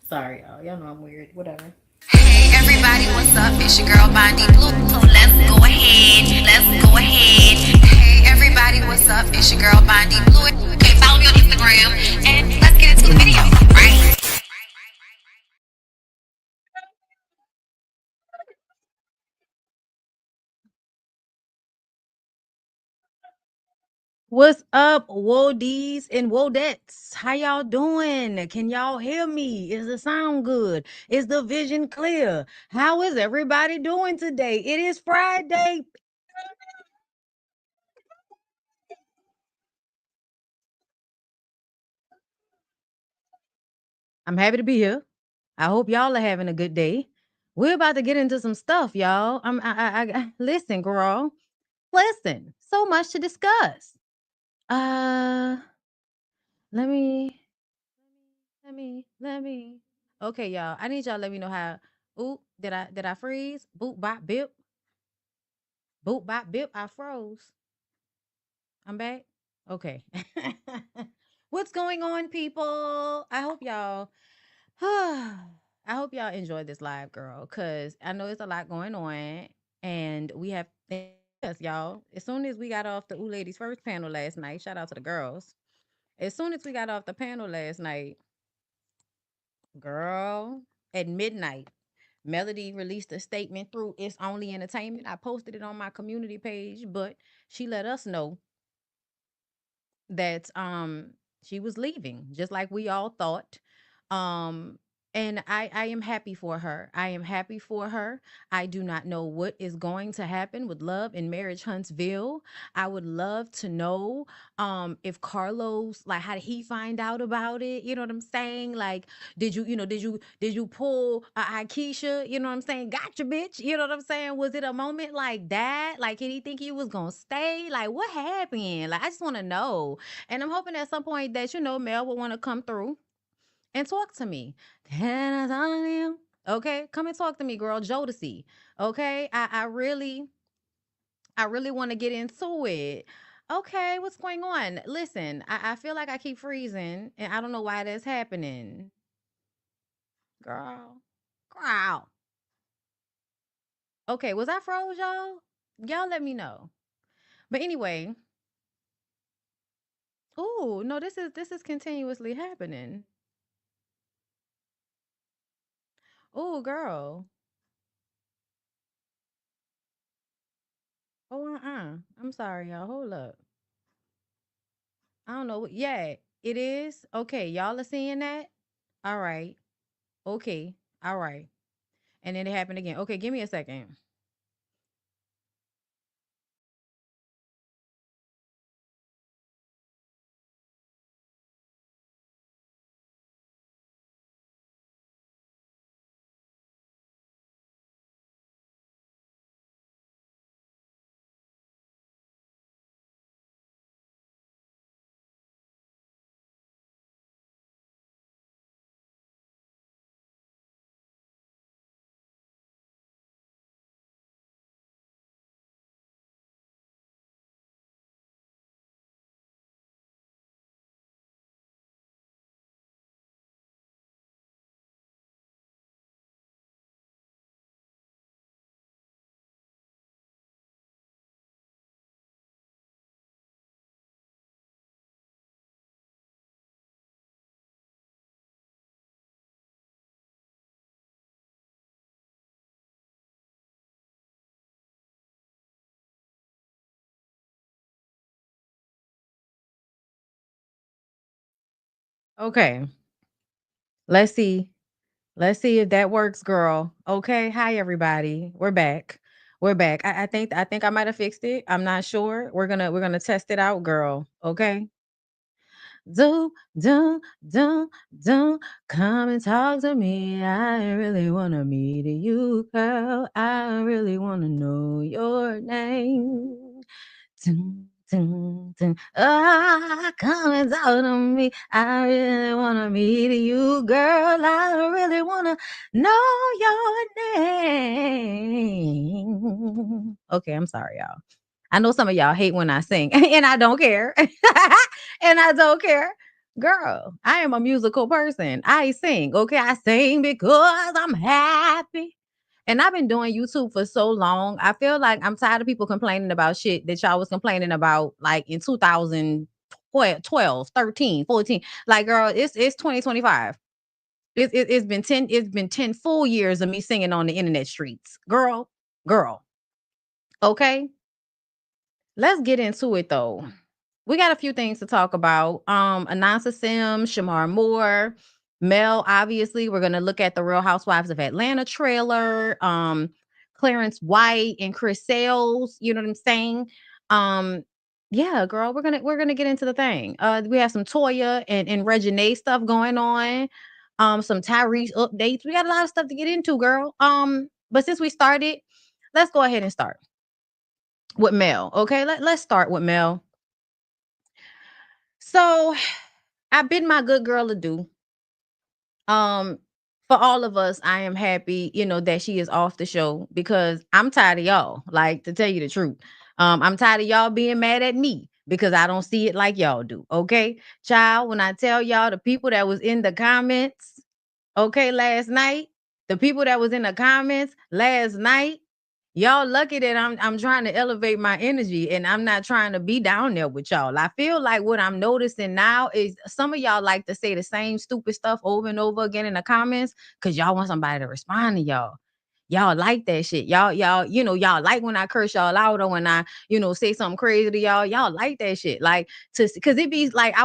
Sorry, y'all know I'm weird. Whatever. Hey everybody, what's up? It's your girl BondyBlue. So let's go ahead. Hey everybody, what's up? It's your girl BondyBlue. Okay, follow me on Instagram and let's get into the video, right? What's up, Wodies and Wodettes? How y'all doing? Can y'all hear me? Is the sound good? Is the vision clear? How is everybody doing today? It is Friday. I'm happy to be here. I hope y'all are having a good day. We're about to get into some stuff, y'all. Listen, girl. Listen, so much to discuss. Uh, let me, let me. Okay, y'all. I need y'all to let me know how. Ooh, did I freeze? Boop bop bip. Boop bop bip. I froze. I'm back. Okay. What's going on, people? I hope y'all. I hope y'all enjoyed this live, girl, because I know it's a lot going on, and we have yes, y'all. As soon as we got off the Ooh Ladies first panel last night, shout out to the girls. As soon as we got off the panel last night, girl, at midnight, Melody released a statement through It's Only Entertainment. I posted it on my community page, but she let us know that she was leaving, just like we all thought. Um and I am happy for her. I am happy for her. I do not know what is going to happen with Love and Marriage Huntsville. I would love to know if Carlos, like, how did he find out about it? You know what I'm saying? Like, did you pull a Akeisha? You know what I'm saying? Gotcha, bitch. You know what I'm saying? Was it a moment like that? Like, did he think he was gonna stay? Like, what happened? Like, I just want to know. And I'm hoping at some point that, Mel will want to come through and talk to me. Can I talk to you? Okay, come and talk to me, girl. Jodeci. Okay, I really want to get into it. Okay, what's going on? Listen, I feel like I keep freezing, and I don't know why that's happening, girl. Girl. Okay, was I froze, y'all? Y'all let me know. But anyway, oh no, this is continuously happening. Oh, girl. Oh, I'm sorry, y'all. Hold up. I don't know. Yeah, it is. Okay, y'all are seeing that? All right. Okay. All right. And then it happened again. Okay, give me a second. Okay. Let's see. Let's see if that works, girl. Okay. Hi, everybody. We're back. We're back. I think I might have fixed it. I'm not sure. We're gonna test it out, girl. Okay. do, do, do, do. Come and talk to me. I really wanna meet you, girl. I really wanna know your name. Dun, dun, dun. Ah, come and talk to me. I really wanna meet you, girl. I really wanna know your name. Okay, I'm sorry, y'all. I know some of y'all hate when I sing, and I don't care. And I don't care. Girl, I am a musical person. I sing, okay? I sing because I'm happy. And I've been doing YouTube for so long. I feel like I'm tired of people complaining about shit that y'all was complaining about like in 2012, 13, 14. Like, girl, it's 2025. It's been 10 full years of me singing on the internet streets. Girl, okay? Let's get into it though. We got a few things to talk about. Anansa Sim, Shemar Moore, Mel, obviously. We're gonna look at the Real Housewives of Atlanta trailer. Clarence White and Chris Sales, you know what I'm saying? Um, yeah, girl, we're gonna get into the thing. We have some Toya and Reginae stuff going on. Some Tyrese updates. We got a lot of stuff to get into, girl. But since we started, let's go ahead and start with Mel. Okay, let's start with Mel. So I've been my good girl to do. Um, for all of us, I am happy, that she is off the show because I'm tired of y'all. Like, to tell you the truth, I'm tired of y'all being mad at me because I don't see it like y'all do. Okay, child. When I tell y'all the people that was in the comments, okay, last night, the people that was in the comments last night. Y'all lucky that I'm trying to elevate my energy and I'm not trying to be down there with y'all. I feel like what I'm noticing now is some of y'all like to say the same stupid stuff over and over again in the comments because y'all want somebody to respond to y'all. Y'all like that shit. Y'all, y'all like when I curse y'all out or when I, say something crazy to y'all. Y'all like that shit. Like because it be like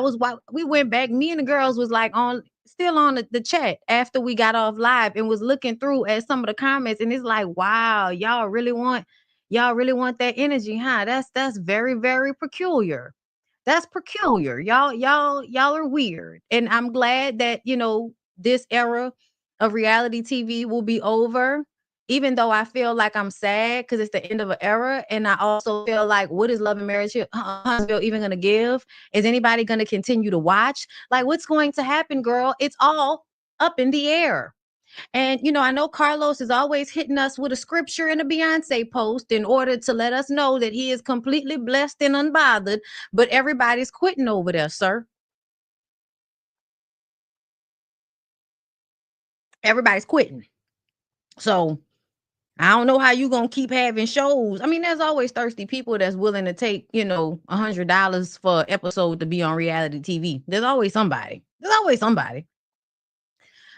we went back, me and the girls was like on still on the chat after we got off live and was looking through at some of the comments and it's like, wow, y'all really want that energy, huh? That's very, very peculiar. That's peculiar. Y'all are weird. And I'm glad that, this era of reality TV will be over. Even though I feel like I'm sad because it's the end of an era. And I also feel like, what is Love and Marriage Huntsville even going to give? Is anybody going to continue to watch? Like, what's going to happen, girl? It's all up in the air. And, I know Carlos is always hitting us with a scripture and a Beyonce post in order to let us know that he is completely blessed and unbothered, but everybody's quitting over there, sir. Everybody's quitting. So I don't know how you gonna keep having shows. I mean, there's always thirsty people that's willing to take, $100 for an episode to be on reality TV. There's always somebody. There's always somebody.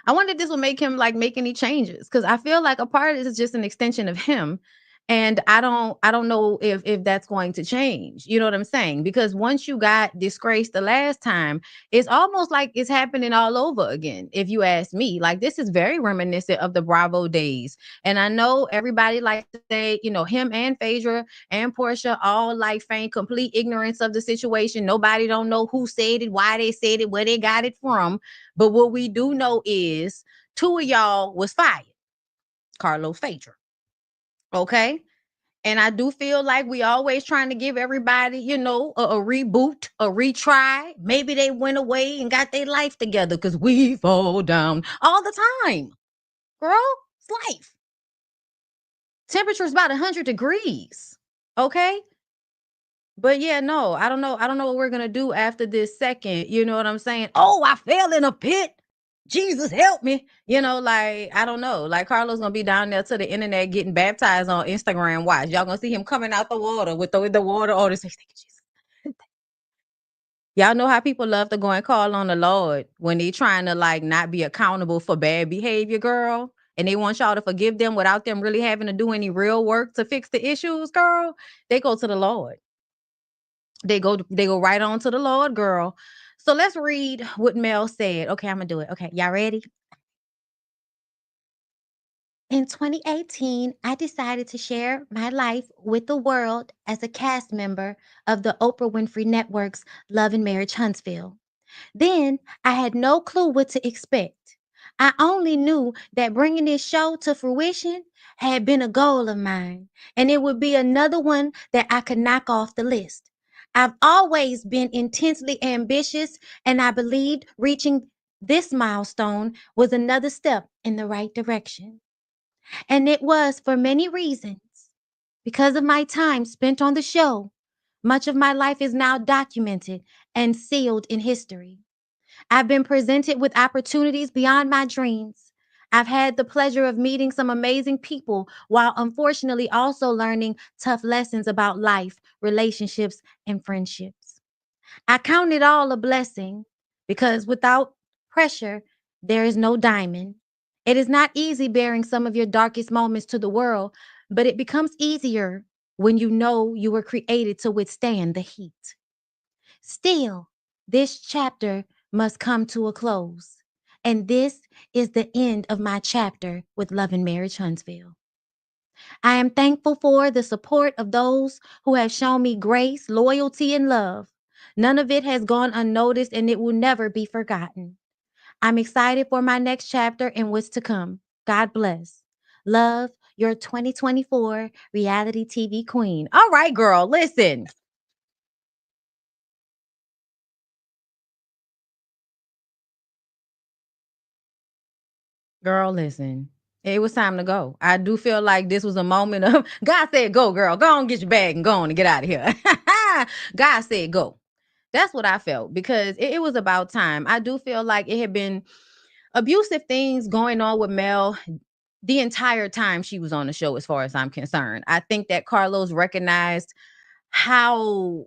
I wonder if this will make him like make any changes because I feel like a part of this is just an extension of him. And I don't know if that's going to change. You know what I'm saying? Because once you got disgraced the last time, it's almost like it's happening all over again. If you ask me, like this is very reminiscent of the Bravo days. And I know everybody likes to say, him and Phaedra and Portia all like feign complete ignorance of the situation. Nobody don't know who said it, why they said it, where they got it from. But what we do know is two of y'all was fired, Carlos Phaedra. Okay. And I do feel like we always trying to give everybody, a reboot, a retry. Maybe they went away and got their life together because we fall down all the time. Girl, it's life. Temperature is about 100 degrees. Okay. But yeah, no, I don't know. I don't know what we're gonna do after this second. You know what I'm saying? Oh, I fell in a pit. Jesus help me. Like I don't know. Like Carlos gonna be down there to the internet getting baptized on Instagram. Watch. Y'all gonna see him coming out the water with the water all this. Thank you, Jesus. Y'all know how people love to go and call on the Lord when they trying to like not be accountable for bad behavior, girl. And they want y'all to forgive them without them really having to do any real work to fix the issues, girl. They go to the Lord. They go right on to the Lord, girl. So let's read what Mel said. Okay, I'm gonna do it. Okay, y'all ready? In 2018, I decided to share my life with the world as a cast member of the Oprah Winfrey Network's Love and Marriage Huntsville. Then I had no clue what to expect. I only knew that bringing this show to fruition had been a goal of mine, and it would be another one that I could knock off the list. I've always been intensely ambitious, and I believed reaching this milestone was another step in the right direction. And it was for many reasons. Because of my time spent on the show, much of my life is now documented and sealed in history. I've been presented with opportunities beyond my dreams. I've had the pleasure of meeting some amazing people while unfortunately also learning tough lessons about life, relationships, and friendships. I count it all a blessing because without pressure, there is no diamond. It is not easy bearing some of your darkest moments to the world, but it becomes easier when you know you were created to withstand the heat. Still, this chapter must come to a close. And this is the end of my chapter with Love and Marriage Huntsville. I am thankful for the support of those who have shown me grace, loyalty, and love. None of it has gone unnoticed and it will never be forgotten. I'm excited for my next chapter and what's to come. God bless. Love, your 2024 reality TV queen. All right, girl, listen. Girl, listen. It was time to go. I do feel like this was a moment of God said, go, girl. Go on, get your bag and go on and get out of here. God said, go. That's what I felt because it was about time. I do feel like it had been abusive things going on with Mel the entire time she was on the show, as far as I'm concerned. I think that Carlos recognized how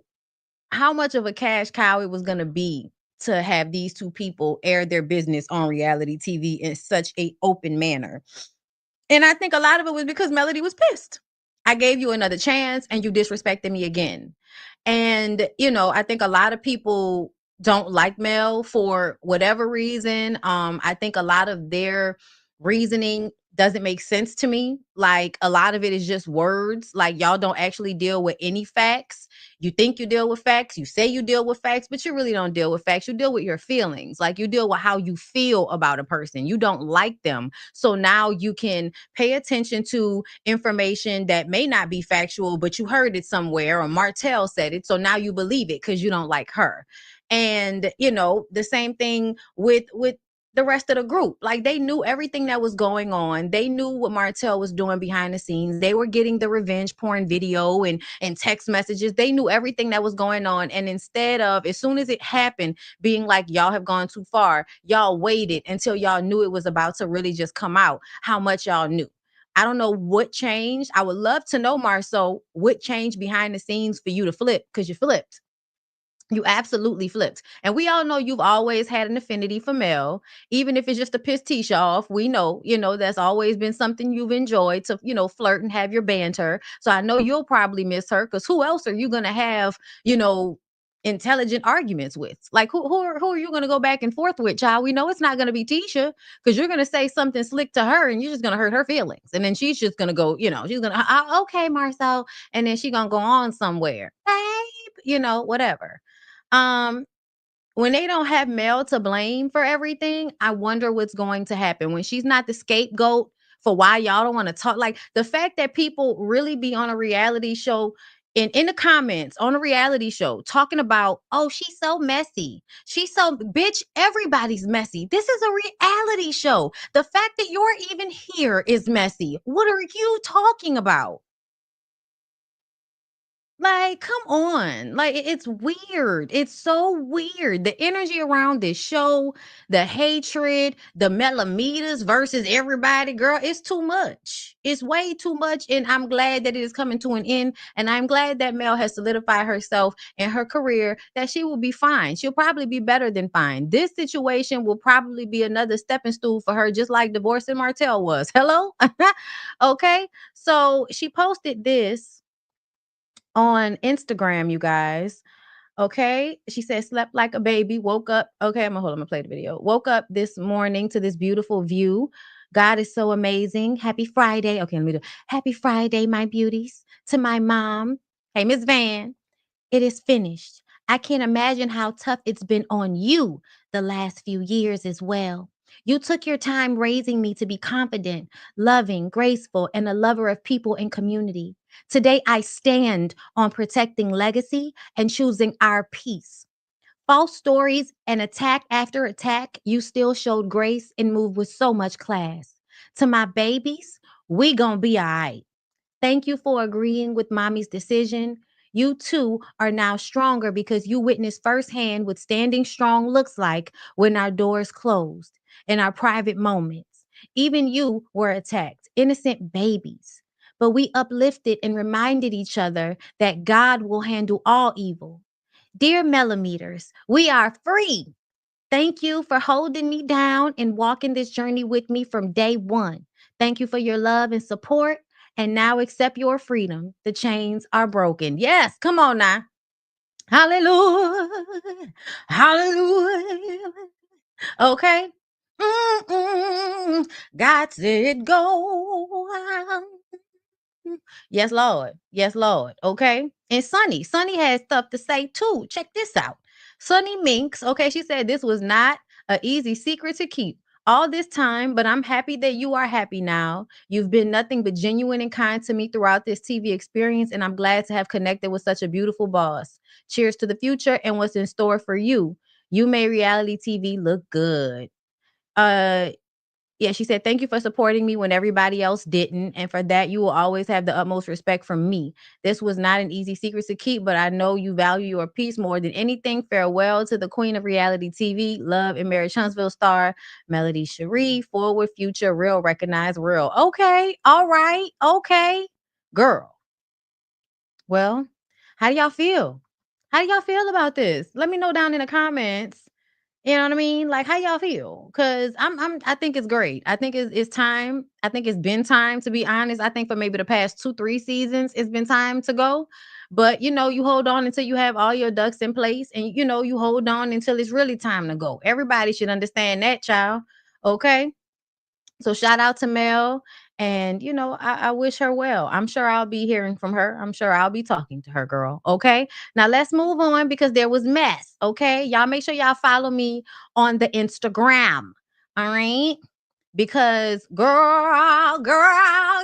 how much of a cash cow it was going to be to have these two people air their business on reality TV in such a open manner. And I think a lot of it was because Melody was pissed. I gave you another chance and you disrespected me again. And, I think a lot of people don't like Mel for whatever reason. I think a lot of their reasoning doesn't make sense to me. Like a lot of it is just words. Like y'all don't actually deal with any facts. You think you deal with facts, you say you deal with facts, but you really don't deal with facts. You deal with your feelings. Like you deal with how you feel about a person. You don't like them. So now you can pay attention to information that may not be factual, but you heard it somewhere or Martell said it. So now you believe it because you don't like her. And the same thing with the rest of the group. Like they knew everything that was going on. They knew what Martell was doing behind the scenes. They were getting the revenge porn video and text messages. They knew everything that was going on. And instead of, as soon as it happened, being like, y'all have gone too far, y'all waited until y'all knew it was about to really just come out, how much y'all knew. I don't know what changed. I would love to know, Marceau, what changed behind the scenes for you to flip, because you flipped. You absolutely flipped. And we all know you've always had an affinity for Mel, even if it's just to piss Tisha off. We know, that's always been something you've enjoyed to, flirt and have your banter. So I know you'll probably miss her because who else are you going to have, intelligent arguments with? Like who are you going to go back and forth with, child? We know it's not going to be Tisha because you're going to say something slick to her and you're just going to hurt her feelings. And then she's just going to go, she's going to, okay, Marcel. And then she's going to go on somewhere, babe, whatever. Um, when they don't have Mel to blame for everything, I wonder what's going to happen when she's not the scapegoat for why y'all don't want to talk. Like the fact that people really be on a reality show in the comments on a reality show talking about, oh, she's so messy. She's so bitch, everybody's messy. This is a reality show. The fact that you're even here is messy. What are you talking about? Like, come on. Like, it's weird. It's so weird. The energy around this show, the hatred, the millimeters versus everybody, girl, it's too much. It's way too much. And I'm glad that it is coming to an end. And I'm glad that Mel has solidified herself in her career that she will be fine. She'll probably be better than fine. This situation will probably be another stepping stool for her, just like divorcing Martell was. Hello? Okay. So she posted this on Instagram, you guys. Okay. She said, slept like a baby, woke up. Okay, I'm gonna play the video. Woke up this morning to this beautiful view. God is so amazing. Happy Friday. Okay, let me do happy Friday, my beauties. To my mom. Hey, Miss Van. It is finished. I can't imagine how tough it's been on you the last few years as well. You took your time raising me to be confident, loving, graceful, and a lover of people and community. Today, I stand on protecting legacy and choosing our peace. False stories and attack after attack, you still showed grace and moved with so much class. To my babies, we gonna be all right. Thank you for agreeing with mommy's decision. You too are now stronger because you witnessed firsthand what standing strong looks like when our doors closed in our private moments. Even you were attacked, innocent babies. But we uplifted and reminded each other that God will handle all evil. Dear millimeters, we are free. Thank you for holding me down and walking this journey with me from day one. Thank you for your love and support. And now accept your freedom. The chains are broken. Yes, come on now. Hallelujah. Hallelujah. Okay. Mm-mm. God said go. Yes, Lord. Yes, Lord. Okay. And Sunny has stuff to say too. Check this out. Sunny Minks, okay, she said this was not an easy secret to keep all this time, but I'm happy that you are happy now. You've been nothing but genuine and kind to me throughout this TV experience, and I'm glad to have connected with such a beautiful boss. Cheers to the future and what's in store for you. You made reality TV look good. Uh yeah, she said, "Thank you for supporting me when everybody else didn't. And for that, you will always have the utmost respect from me. This was not an easy secret to keep, but I know you value your peace more than anything. Farewell to the queen of reality TV, love and marriage Huntsville star, Melody Cherie, forward, future, real, recognize, real." Okay, all right, okay. Girl, well, how do y'all feel? How do y'all feel about this? Let me know down in the comments. You know what I mean? Like, how y'all feel? Cause I think it's great. I think it's time. I think it's been time, to be honest. I think for maybe the past 2, 3 seasons, it's been time to go. But you hold on until you have all your ducks in place, and you hold on until it's really time to go. Everybody should understand that, child. Okay. So shout out to Mel. And I wish her well. I'm sure I'll be hearing from her. I'm sure I'll be talking to her, girl. Okay. Now let's move on because there was mess. Okay. Y'all make sure y'all follow me on the Instagram. All right. Because girl, girl,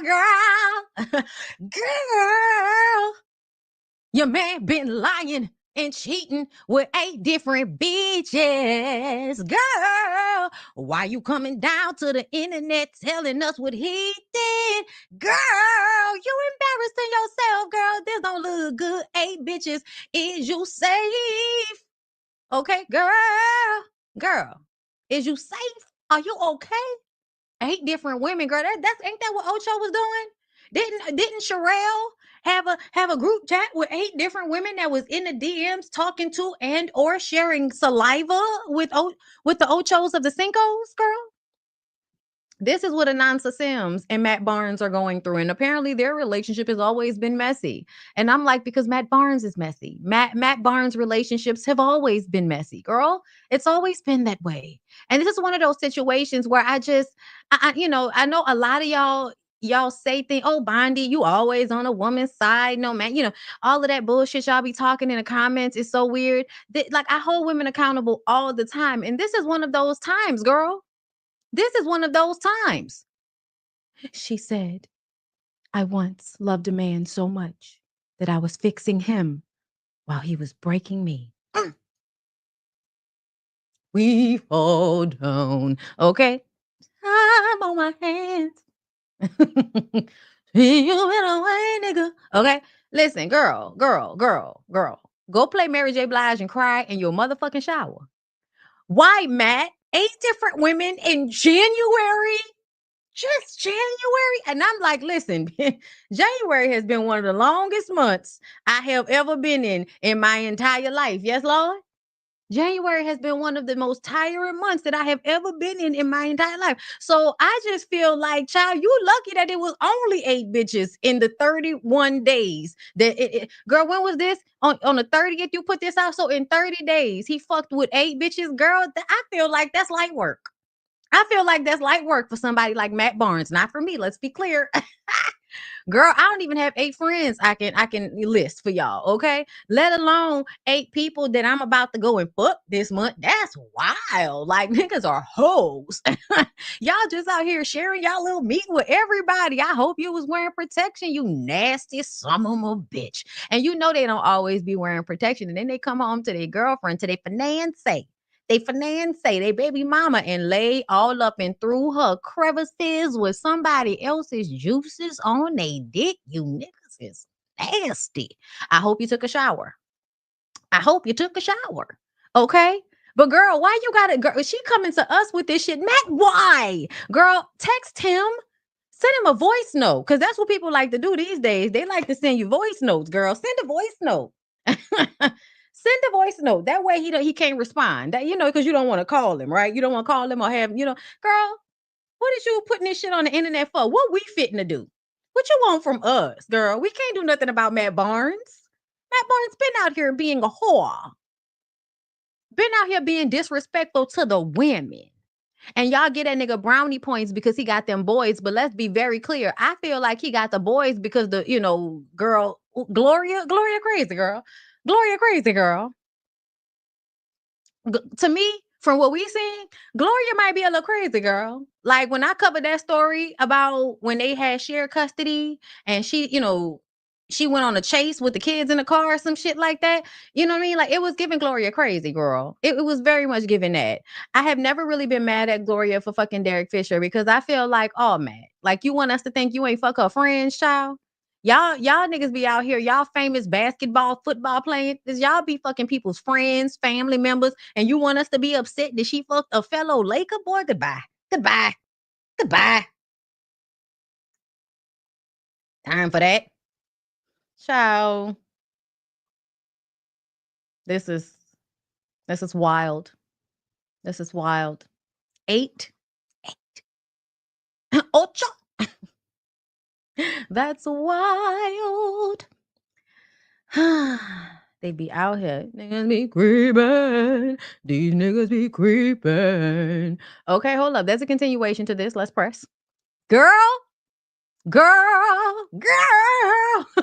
your man been lying and cheating with 8 different bitches. Girl, why you coming down to the internet telling us what he did? Girl, you embarrassing yourself, girl. This don't look good. 8 bitches. Is you safe? Okay, girl, is you safe? Are you okay? 8 different women, girl. That's ain't that what Ocho was doing? Didn't Sherelle have a group chat with 8 different women that was in the DMs talking to and or sharing saliva with the Ochos of the Cincos, girl? This is what Anansa Sims and Matt Barnes are going through. And apparently their relationship has always been messy. And I'm like, because Matt Barnes is messy. Matt Barnes' relationships have always been messy, girl. It's always been that way. And this is one of those situations where I know a lot of y'all say things, oh, Bondi, you always on a woman's side. No, man, all of that bullshit y'all be talking in the comments is so weird. Like, I hold women accountable all the time. And this is one of those times, girl. This is one of those times. She said, I once loved a man so much that I was fixing him while he was breaking me. We fall down. Okay. I'm on my hands. You been away, nigga. Okay. Listen, girl. Go play Mary J. Blige and cry in your motherfucking shower. Why, Matt? 8 different women in January? Just January? And I'm like, listen, January has been one of the longest months I have ever been in my entire life. Yes, Lord? January has been one of the most tiring months that I have ever been in my entire life. So I just feel like, child, you lucky that it was only 8 bitches in the 31 days. Girl, when was this? On the 30th, you put this out. So in 30 days, he fucked with 8 bitches. Girl, I feel like that's light work. I feel like that's light work for somebody like Matt Barnes. Not for me. Let's be clear. Girl, I don't even have 8 friends I can list for y'all, okay? Let alone 8 people that I'm about to go and fuck this month. That's wild. Like niggas are hoes. Y'all just out here sharing y'all little meat with everybody. I hope you was wearing protection, you nasty son of a bitch. And you know they don't always be wearing protection. And then they come home to their girlfriend, to their finance, they baby mama, and lay all up and through her crevices with somebody else's juices on they dick. You niggas is nasty. I hope you took a shower. I hope you took a shower. Okay? But girl, why you gotta girl? She coming to us with this shit. Matt, why? Girl, text him. Send him a voice note. Cause that's what people like to do these days. They like to send you voice notes, girl. Send a voice note. Send a voice note. That way he can't respond. That because you don't want to call him, right? You don't want to call him or have, girl, what is you putting this shit on the internet for? What we fitting to do? What you want from us, girl? We can't do nothing about Matt Barnes. Matt Barnes been out here being a whore. Been out here being disrespectful to the women. And y'all get that nigga brownie points because he got them boys. But let's be very clear. I feel like he got the boys because girl, Gloria crazy girl. Gloria crazy girl. To me, from what we seen, Gloria might be a little crazy girl. Like when I covered that story about when they had shared custody and she went on a chase with the kids in the car or some shit like that. You know what I mean? Like it was giving Gloria crazy girl. It was very much giving that. I have never really been mad at Gloria for fucking Derek Fisher because I feel like, oh man, like you want us to think you ain't fuck her friends, child. Y'all niggas be out here, y'all famous basketball, football playing. Y'all be fucking people's friends, family members, and you want us to be upset that she fucked a fellow Laker boy? Goodbye. Goodbye. Goodbye. Time for that. Ciao. This is this is wild. This is wild. 8. Ocho. That's wild. They be out here. Niggas be creeping. These niggas be creeping. Okay, hold up. There's a continuation to this. Let's press. Girl.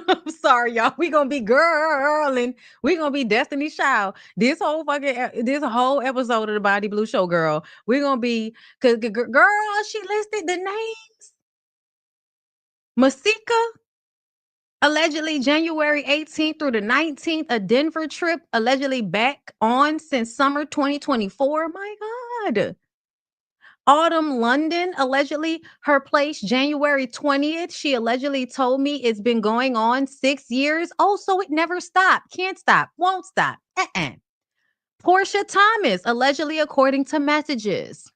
I'm sorry, y'all. We gonna be girl and we gonna be Destiny Child. This whole episode of the Body Blue Show, girl. We gonna be cause girl, she listed the names. Masika. Allegedly January 18th through the 19th, a Denver trip, allegedly back on since summer 2024. My God. Autumn London, allegedly her place January 20th. She allegedly told me it's been going on 6 years. Oh, so it never stopped. Can't stop. Won't stop. Portia Thomas, allegedly according to messages.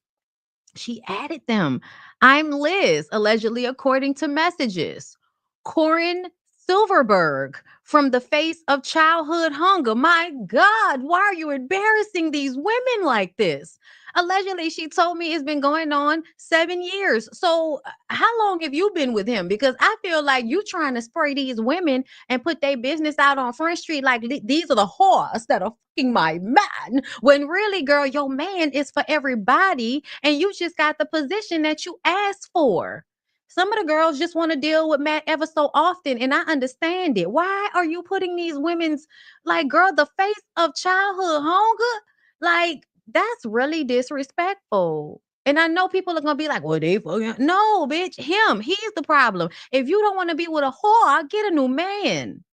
She added them. I'm Liz, allegedly according to messages. Corin Silverberg from the face of childhood hunger. My God, why are you embarrassing these women like this? Allegedly, she told me it's been going on 7 years. So, how long have you been with him? Because I feel like you trying to spray these women and put their business out on Front Street like these are the whores that are fucking my man. When really, girl, your man is for everybody, and you just got the position that you asked for. Some of the girls just want to deal with Matt ever so often, and I understand it. Why are you putting these women's like, girl, the face of childhood hunger? Like, that's really disrespectful. And I know people are gonna be like, well, they fucking no, bitch, him, he's the problem. If you don't want to be with a whore, I'll get a new man.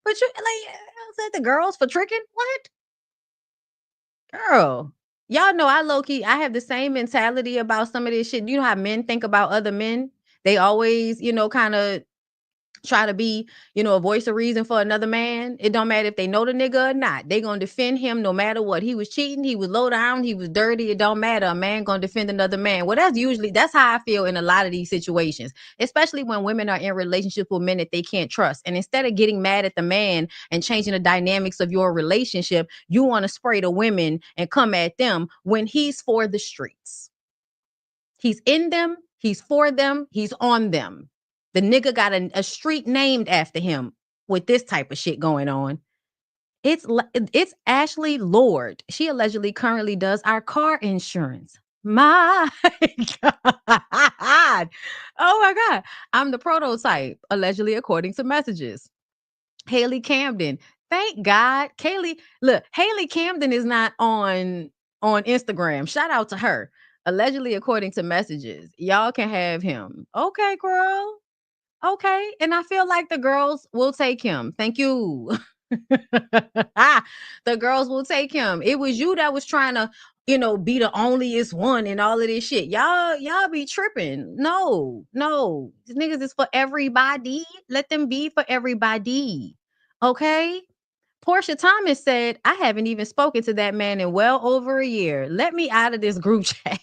But you like said the girls for tricking? What? Girl. Y'all know I low key, I have the same mentality about some of this shit. You know how men think about other men? They always, kind of try to be, a voice of reason for another man. It don't matter if they know the nigga or not. They gonna defend him no matter what. He was cheating, he was low down, he was dirty. It don't matter. A man gonna defend another man. Well, that's how I feel in a lot of these situations, especially when women are in relationships with men that they can't trust. And instead of getting mad at the man and changing the dynamics of your relationship, you want to spray the women and come at them when he's for the streets. He's in them, he's for them, he's on them. The nigga got a street named after him with this type of shit going on. It's Ashley Lord. She allegedly currently does our car insurance. My God. Oh my God. I'm the prototype, allegedly according to messages. Haley Camden. Thank God. Haley Camden is not on Instagram. Shout out to her. Allegedly according to messages. Y'all can have him. Okay, girl. Okay. And I feel like the girls will take him. Thank you. The girls will take him. It was you that was trying to, be the onlyest one and all of this shit. Y'all be tripping. No, no. These niggas is for everybody. Let them be for everybody. Okay? Portia Thomas said, I haven't even spoken to that man in well over a year. Let me out of this group chat.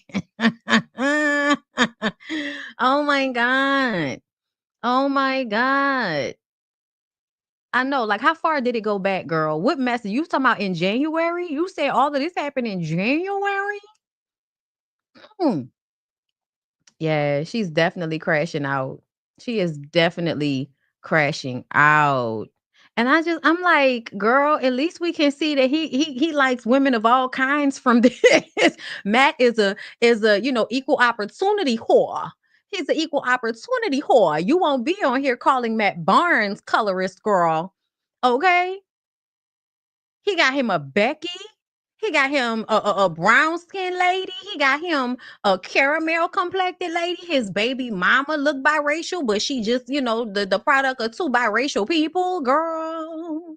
Oh my God. Oh my God. I know. Like, how far did it go back, girl? What message? You talking about in January? You said all of this happened in January? Hmm. Yeah, she's definitely crashing out. She is definitely crashing out. And I'm like, girl, at least we can see that he likes women of all kinds from this. Matt is a equal opportunity whore. He's an equal opportunity whore. You won't be on here calling Matt Barnes colorist girl. Okay? He got him a Becky. He got him a brown skin lady. He got him a caramel complected lady. His baby mama look biracial, but she just, the product of two biracial people, girl.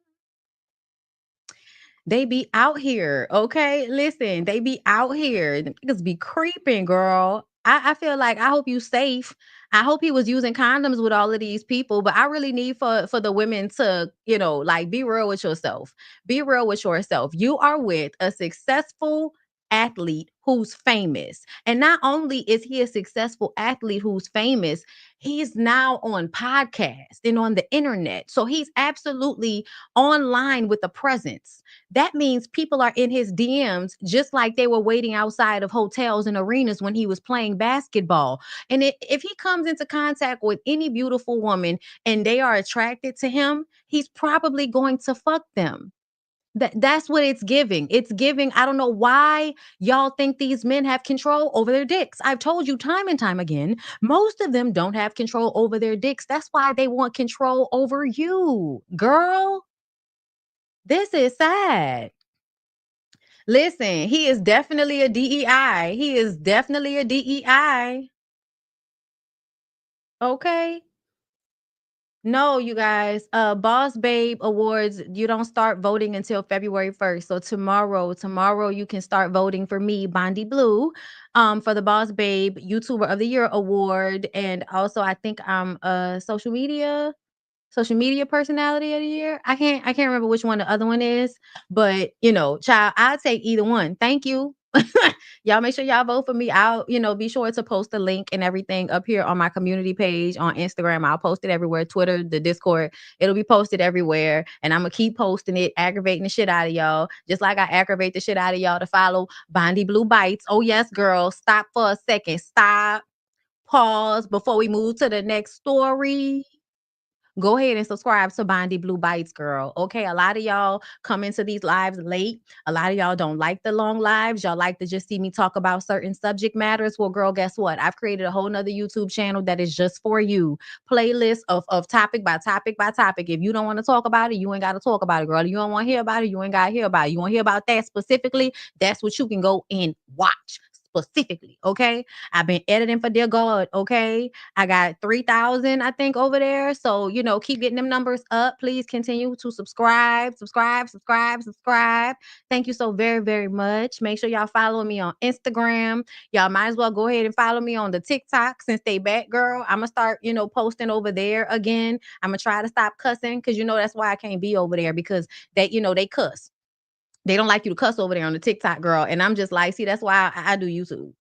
They be out here, okay? Listen, they be out here. The niggas be creeping, girl. I feel like I hope you safe. I hope he was using condoms with all of these people, but I really need for the women to, like be real with yourself. Be real with yourself. You are with a successful athlete who's famous. And not only is he a successful athlete who's famous, he's now on podcast and on the internet. So he's absolutely online with a presence. That means people are in his DMs just like they were waiting outside of hotels and arenas when he was playing basketball. And if he comes into contact with any beautiful woman and they are attracted to him, he's probably going to fuck them. That's what it's giving. It's giving. I don't know why y'all think these men have control over their dicks. I've told you time and time again, most of them don't have control over their dicks. That's why they want control over you, girl. This is sad. Listen, he is definitely a DEI. He is definitely a DEI. Okay. No, you guys. Boss Babe Awards, you don't start voting until February 1st. So tomorrow you can start voting for me, BondyBlue, for the Boss Babe YouTuber of the Year award. And also I think I'm a social media personality of the year. I can't remember which one the other one is, but child, I'll take either one. Thank you. Y'all make sure y'all vote for me. I'll, be sure to post the link and everything up here on my community page on Instagram. I'll post it everywhere, Twitter, the Discord. It'll be posted everywhere. And I'm gonna keep posting it, aggravating the shit out of y'all. Just like I aggravate the shit out of y'all to follow BondyBlue Bites. Oh yes, girl. Stop for a second. Stop. Pause before we move to the next story. Go ahead and subscribe to BondyBlue Bites, girl. Okay, a lot of y'all come into these lives late. A lot of y'all don't like the long lives. Y'all like to just see me talk about certain subject matters. Well, girl, guess what? I've created a whole nother YouTube channel that is just for you. Playlist of topic by topic by topic. If you don't want to talk about it, you ain't got to talk about it, girl. You don't want to hear about it, you ain't got to hear about it. You want to hear about that specifically? That's what you can go and watch specifically. Okay, I've been editing for dear God. Okay, I got 3,000, I think, over there. So, keep getting them numbers up. Please continue to subscribe, subscribe, subscribe, subscribe. Thank you so very, very much. Make sure y'all follow me on Instagram. Y'all might as well go ahead and follow me on the TikTok since they back, girl. I'm going to start, posting over there again. I'm going to try to stop cussing because, that's why I can't be over there because they cuss. They don't like you to cuss over there on the TikTok, girl. And I'm just like, see, that's why I do YouTube.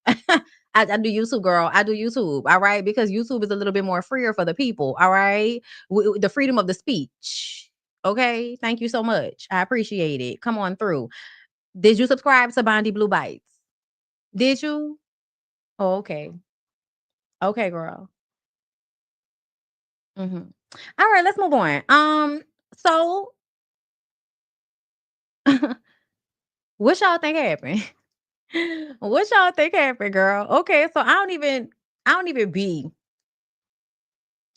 I do YouTube, girl. I do YouTube. All right. Because YouTube is a little bit more freer for the people. All right. The freedom of the speech. Okay. Thank you so much. I appreciate it. Come on through. Did you subscribe to BondyBlue Bites? Did you? Oh, okay. Okay, girl. Hmm. All right. Let's move on. So what y'all think happened? What y'all think happened, girl? Okay, so I don't even be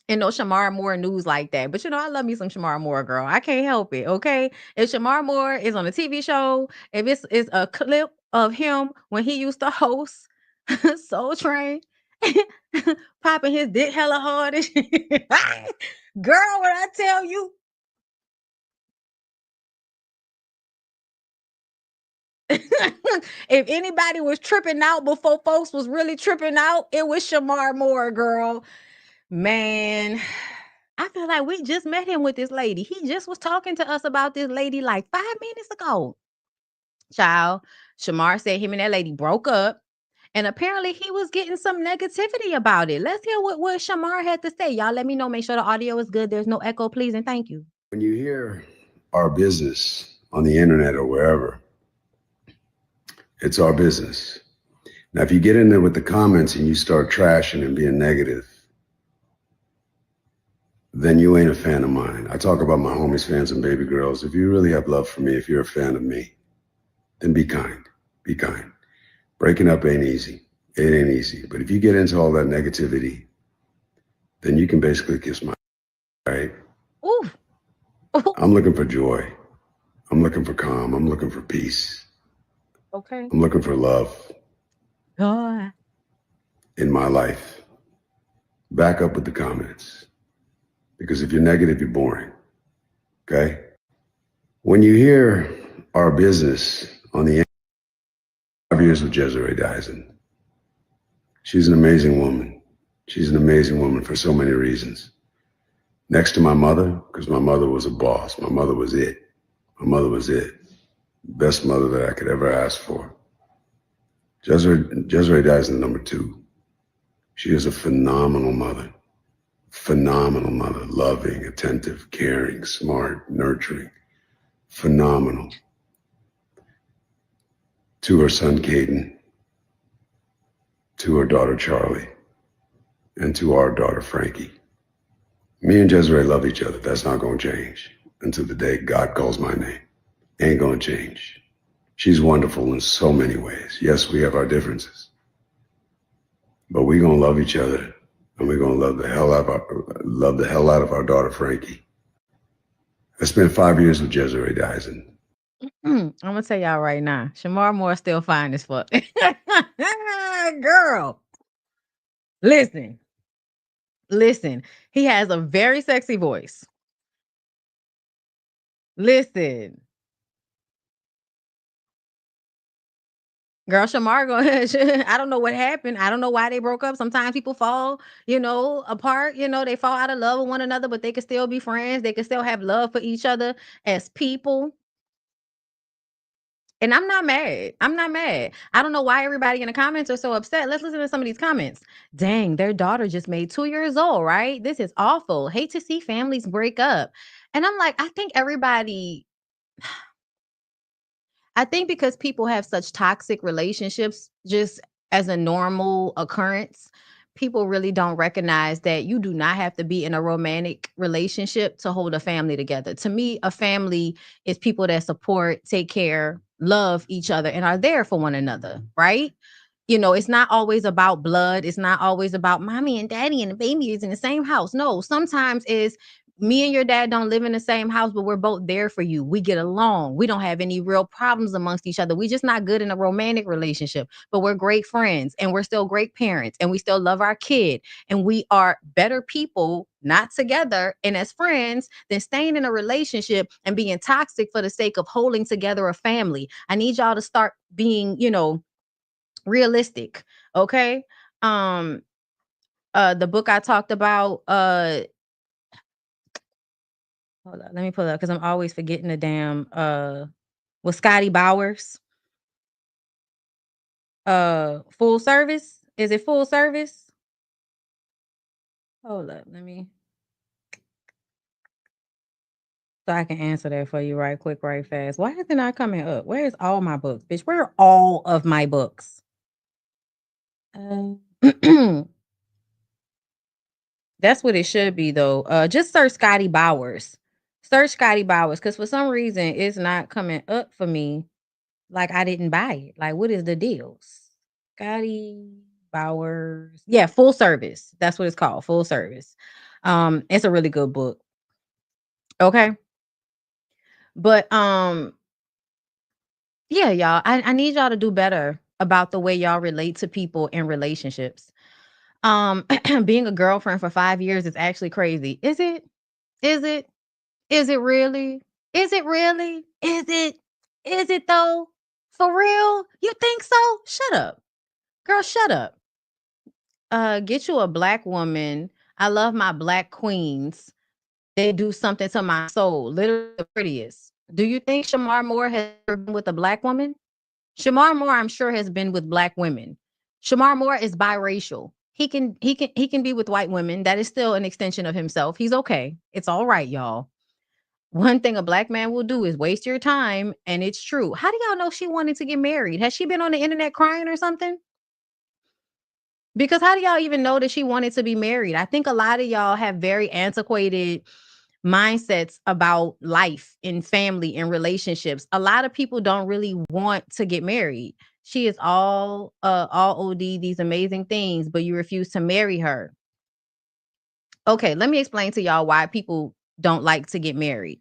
in no Shemar Moore news like that. But I love me some Shemar Moore, girl. I can't help it. Okay. If Shemar Moore is on a TV show, if it's a clip of him when he used to host Soul Train, popping his dick hella hard and shit. Girl, when I tell you, if anybody was tripping out before folks was really tripping out, it was Shemar Moore, girl. Man, I feel like we just met him with this lady. He just was talking to us about this lady like 5 minutes ago. Child, Shamar said him and that lady broke up. And apparently he was getting some negativity about it. Let's hear what Shamar had to say. Y'all let me know. Make sure the audio is good. There's no echo, please, and thank you. When you hear our business on the internet or wherever, it's our business. Now, if you get in there with the comments and you start trashing and being negative, then you ain't a fan of mine. I talk about my homies, fans, and baby girls. If you really have love for me, if you're a fan of me, then be kind. Be kind. Breaking up ain't easy. It ain't easy. But if you get into all that negativity, then you can basically kiss my, right? Ooh. I'm looking for joy. I'm looking for calm. I'm looking for peace. Okay. I'm looking for love God. in my life. Back up with the comments. Because if you're negative, you're boring. Okay? When you hear our business on the 5 years with Desiree Dyson, she's an amazing woman. She's an amazing woman for so many reasons. Next to my mother, because my mother was a boss. My mother was it. My mother was it. Best mother that I could ever ask for. Desiree Dyson, number 2. She is a phenomenal mother. Phenomenal mother. Loving, attentive, caring, smart, nurturing. Phenomenal. To her son, Caden. To her daughter, Charlie. And to our daughter, Frankie. Me and Desiree love each other. That's not going to change until the day God calls my name. Ain't going to change. She's wonderful in so many ways. Yes, we have our differences, but we're going to love each other, and we're going to love the hell out of our daughter, Frankie. I spent 5 years with Desiree Dyson. I'm gonna tell y'all right now. Shamar Moore still fine as fuck. Girl, listen. Listen. He has a very sexy voice. Listen. Girl, Shamar, go ahead. I don't know what happened. I don't know why they broke up. Sometimes people fall, apart. They fall out of love with one another, but they can still be friends. They can still have love for each other as people. And I'm not mad. I'm not mad. I don't know why everybody in the comments are so upset. Let's listen to some of these comments. Dang, their daughter just made 2 years old, right? This is awful. Hate to see families break up. And I'm like, I think because people have such toxic relationships, just as a normal occurrence, people really don't recognize that you do not have to be in a romantic relationship to hold a family together. To me, a family is people that support, take care, love each other, and are there for one another, right? It's not always about blood. It's not always about mommy and daddy and the baby is in the same house. No, sometimes it's me and your dad don't live in the same house, but we're both there for you. We get along. We don't have any real problems amongst each other. We just not good in a romantic relationship, but we're great friends and we're still great parents and we still love our kid and we are better people, not together and as friends, than staying in a relationship and being toxic for the sake of holding together a family. I need y'all to start being, realistic. Okay. um the book I talked about, hold on, let me pull it up because I'm always forgetting the damn with Scotty Bowers. Full service, is it full service? Hold up, let me, so I can answer that for you right quick, right fast. Why is it not coming up? Where's all my books, bitch? Where are all of my books? That's what it should be though. Just search Scotty Bowers. Search Scotty Bowers because for some reason it's not coming up for me. Like I didn't buy it. Like, what is the deals? Scotty Bowers. Yeah, Full Service. That's what it's called. Full Service. It's a really good book. Okay. But yeah, y'all. I need y'all to do better about the way y'all relate to people in relationships. Being a girlfriend for 5 years is actually crazy. Is it? Is it? Is it really? Is it really? Is it? Is it though? For real? You think so? Shut up. Girl, shut up. Get you a black woman. I love my black queens. They do something to my soul. Literally the prettiest. Do you think Shemar Moore has ever been with a black woman? Shemar Moore, I'm sure, has been with black women. Shemar Moore is biracial. He can be with white women. That is still an extension of himself. He's okay. It's all right, y'all. One thing a black man will do is waste your time, and it's true. How do y'all know she wanted to get married? Has she been on the internet crying or something? Because how do y'all even know that she wanted to be married? I think a lot of y'all have very antiquated mindsets about life and family and relationships. A lot of people don't really want to get married. She is all OD these amazing things, but you refuse to marry her. Okay, let me explain to y'all why people don't like to get married.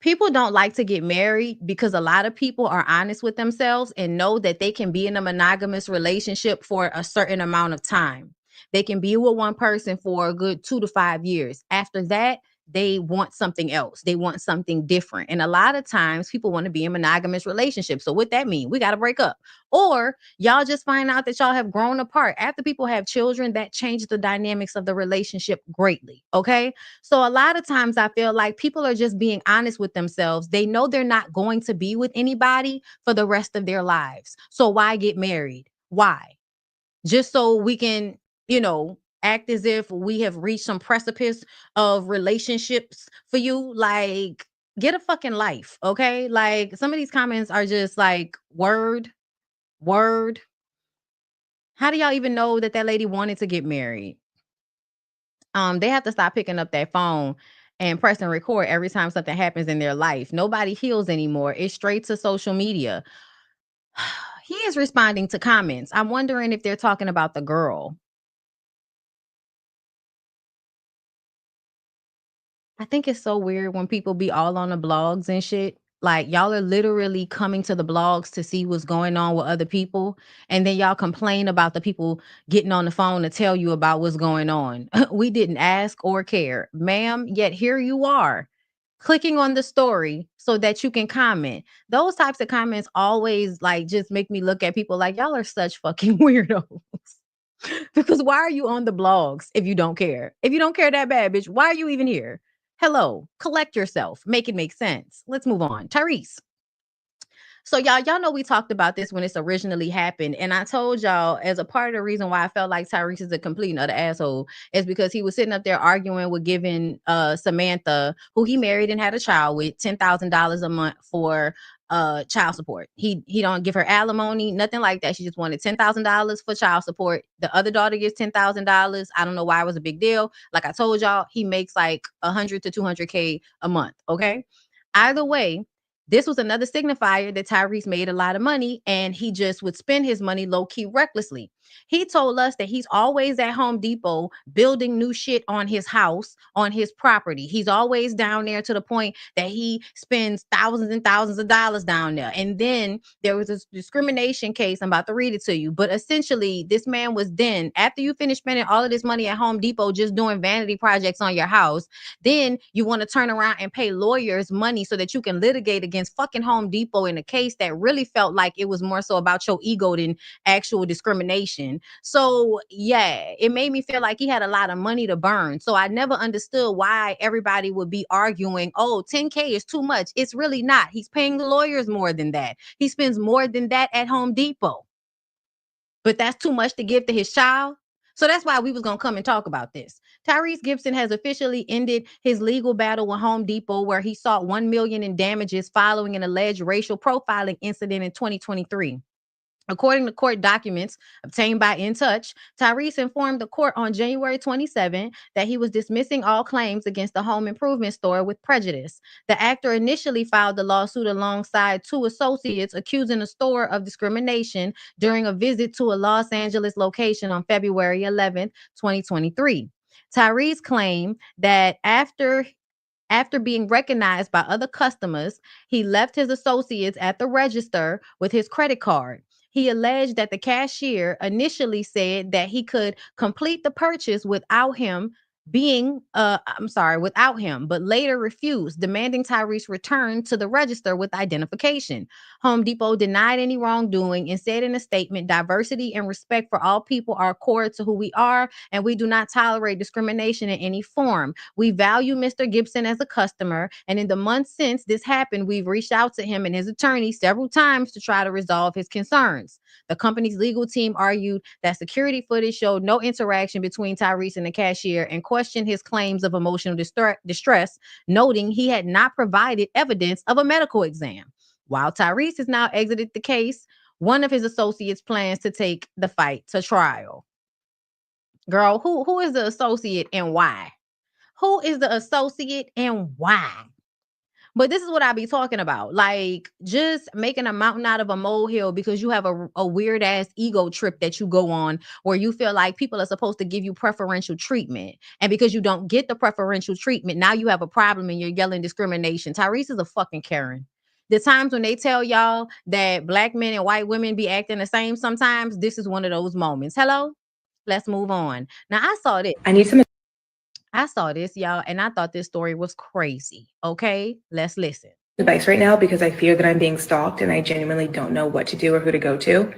People don't like to get married because a lot of people are honest with themselves and know that they can be in a monogamous relationship for a certain amount of time. They can be with one person for a good 2 to 5 years. After that, they want something else. They want something different. And a lot of times people want to be in monogamous relationships. So what that mean? We got to break up. Or y'all just find out that y'all have grown apart. After people have children, that changes the dynamics of the relationship greatly. Okay. So a lot of times I feel like people are just being honest with themselves. They know they're not going to be with anybody for the rest of their lives. So why get married? Why? Just so we can, act as if we have reached some precipice of relationships for you. Like, get a fucking life, okay? Like, some of these comments are just like, word, word. How do y'all even know that that lady wanted to get married? They have to stop picking up that phone and pressing record every time something happens in their life. Nobody heals anymore. It's straight to social media. He is responding to comments. I'm wondering if they're talking about the girl. I think it's so weird when people be all on the blogs and shit. Like y'all are literally coming to the blogs to see what's going on with other people. And then y'all complain about the people getting on the phone to tell you about what's going on. We didn't ask or care, ma'am, yet here you are clicking on the story so that you can comment. Those types of comments always like just make me look at people like y'all are such fucking weirdos. Because why are you on the blogs if you don't care? If you don't care that bad, bitch, why are you even here? Hello, collect yourself, make it make sense. Let's move on. Tyrese. So y'all know we talked about this when it's originally happened, and I told y'all as a part of the reason why I felt like Tyrese is a complete and utter asshole is because he was sitting up there arguing with giving Samantha, who he married and had a child with, $10,000 a month for child support. He don't give her alimony, nothing like that. She just wanted $10,000 for child support. The other daughter gets $10,000. I don't know why it was a big deal. Like I told y'all, he makes like 100 to 200K a month. Okay, either way, this was another signifier that Tyrese made a lot of money and he just would spend his money low key recklessly. He told us that he's always at Home Depot building new shit on his house, on his property. He's always down there to the point that he spends thousands and thousands of dollars down there. And then there was this discrimination case. I'm about to read it to you. But essentially, this man was then, after you finish spending all of this money at Home Depot just doing vanity projects on your house, then you want to turn around and pay lawyers money so that you can litigate against fucking Home Depot in a case that really felt like it was more so about your ego than actual discrimination. So yeah, it made me feel like he had a lot of money to burn. So I never understood why everybody would be arguing, oh, 10K is too much. It's really not. He's paying the lawyers more than that. He spends more than that at Home Depot. But that's too much to give to his child. So that's why we was going to come and talk about this. Tyrese Gibson has officially ended his legal battle with Home Depot, where he sought $1 million in damages following an alleged racial profiling incident in 2023. According to court documents obtained by In Touch, Tyrese informed the court on January 27 that he was dismissing all claims against the home improvement store with prejudice. The actor initially filed the lawsuit alongside two associates accusing the store of discrimination during a visit to a Los Angeles location on February 11, 2023. Tyrese claimed that after being recognized by other customers, he left his associates at the register with his credit card. He alleged that the cashier initially said that he could complete the purchase without him, but later refused, demanding Tyrese return to the register with identification. Home Depot denied any wrongdoing and said in a statement, "Diversity and respect for all people are core to who we are, and we do not tolerate discrimination in any form. We value Mr. Gibson as a customer, and in the months since this happened, we've reached out to him and his attorney several times to try to resolve his concerns." The company's legal team argued that security footage showed no interaction between Tyrese and the cashier and questioned his claims of emotional distress, noting he had not provided evidence of a medical exam. While Tyrese has now exited the case, one of his associates plans to take the fight to trial. Girl, who is the associate and why? Who is the associate and why? But this is what I be talking about. Like, just making a mountain out of a molehill because you have a weird ass ego trip that you go on where you feel like people are supposed to give you preferential treatment. And because you don't get the preferential treatment, now you have a problem and you're yelling discrimination. Tyrese is a fucking Karen. The times when they tell y'all that black men and white women be acting the same sometimes, this is one of those moments. Hello? Let's move on. Now, I saw this, y'all, and I thought this story was crazy. Okay, let's listen. Advice right now because I fear that I'm being stalked and I genuinely don't know what to do or who to go to.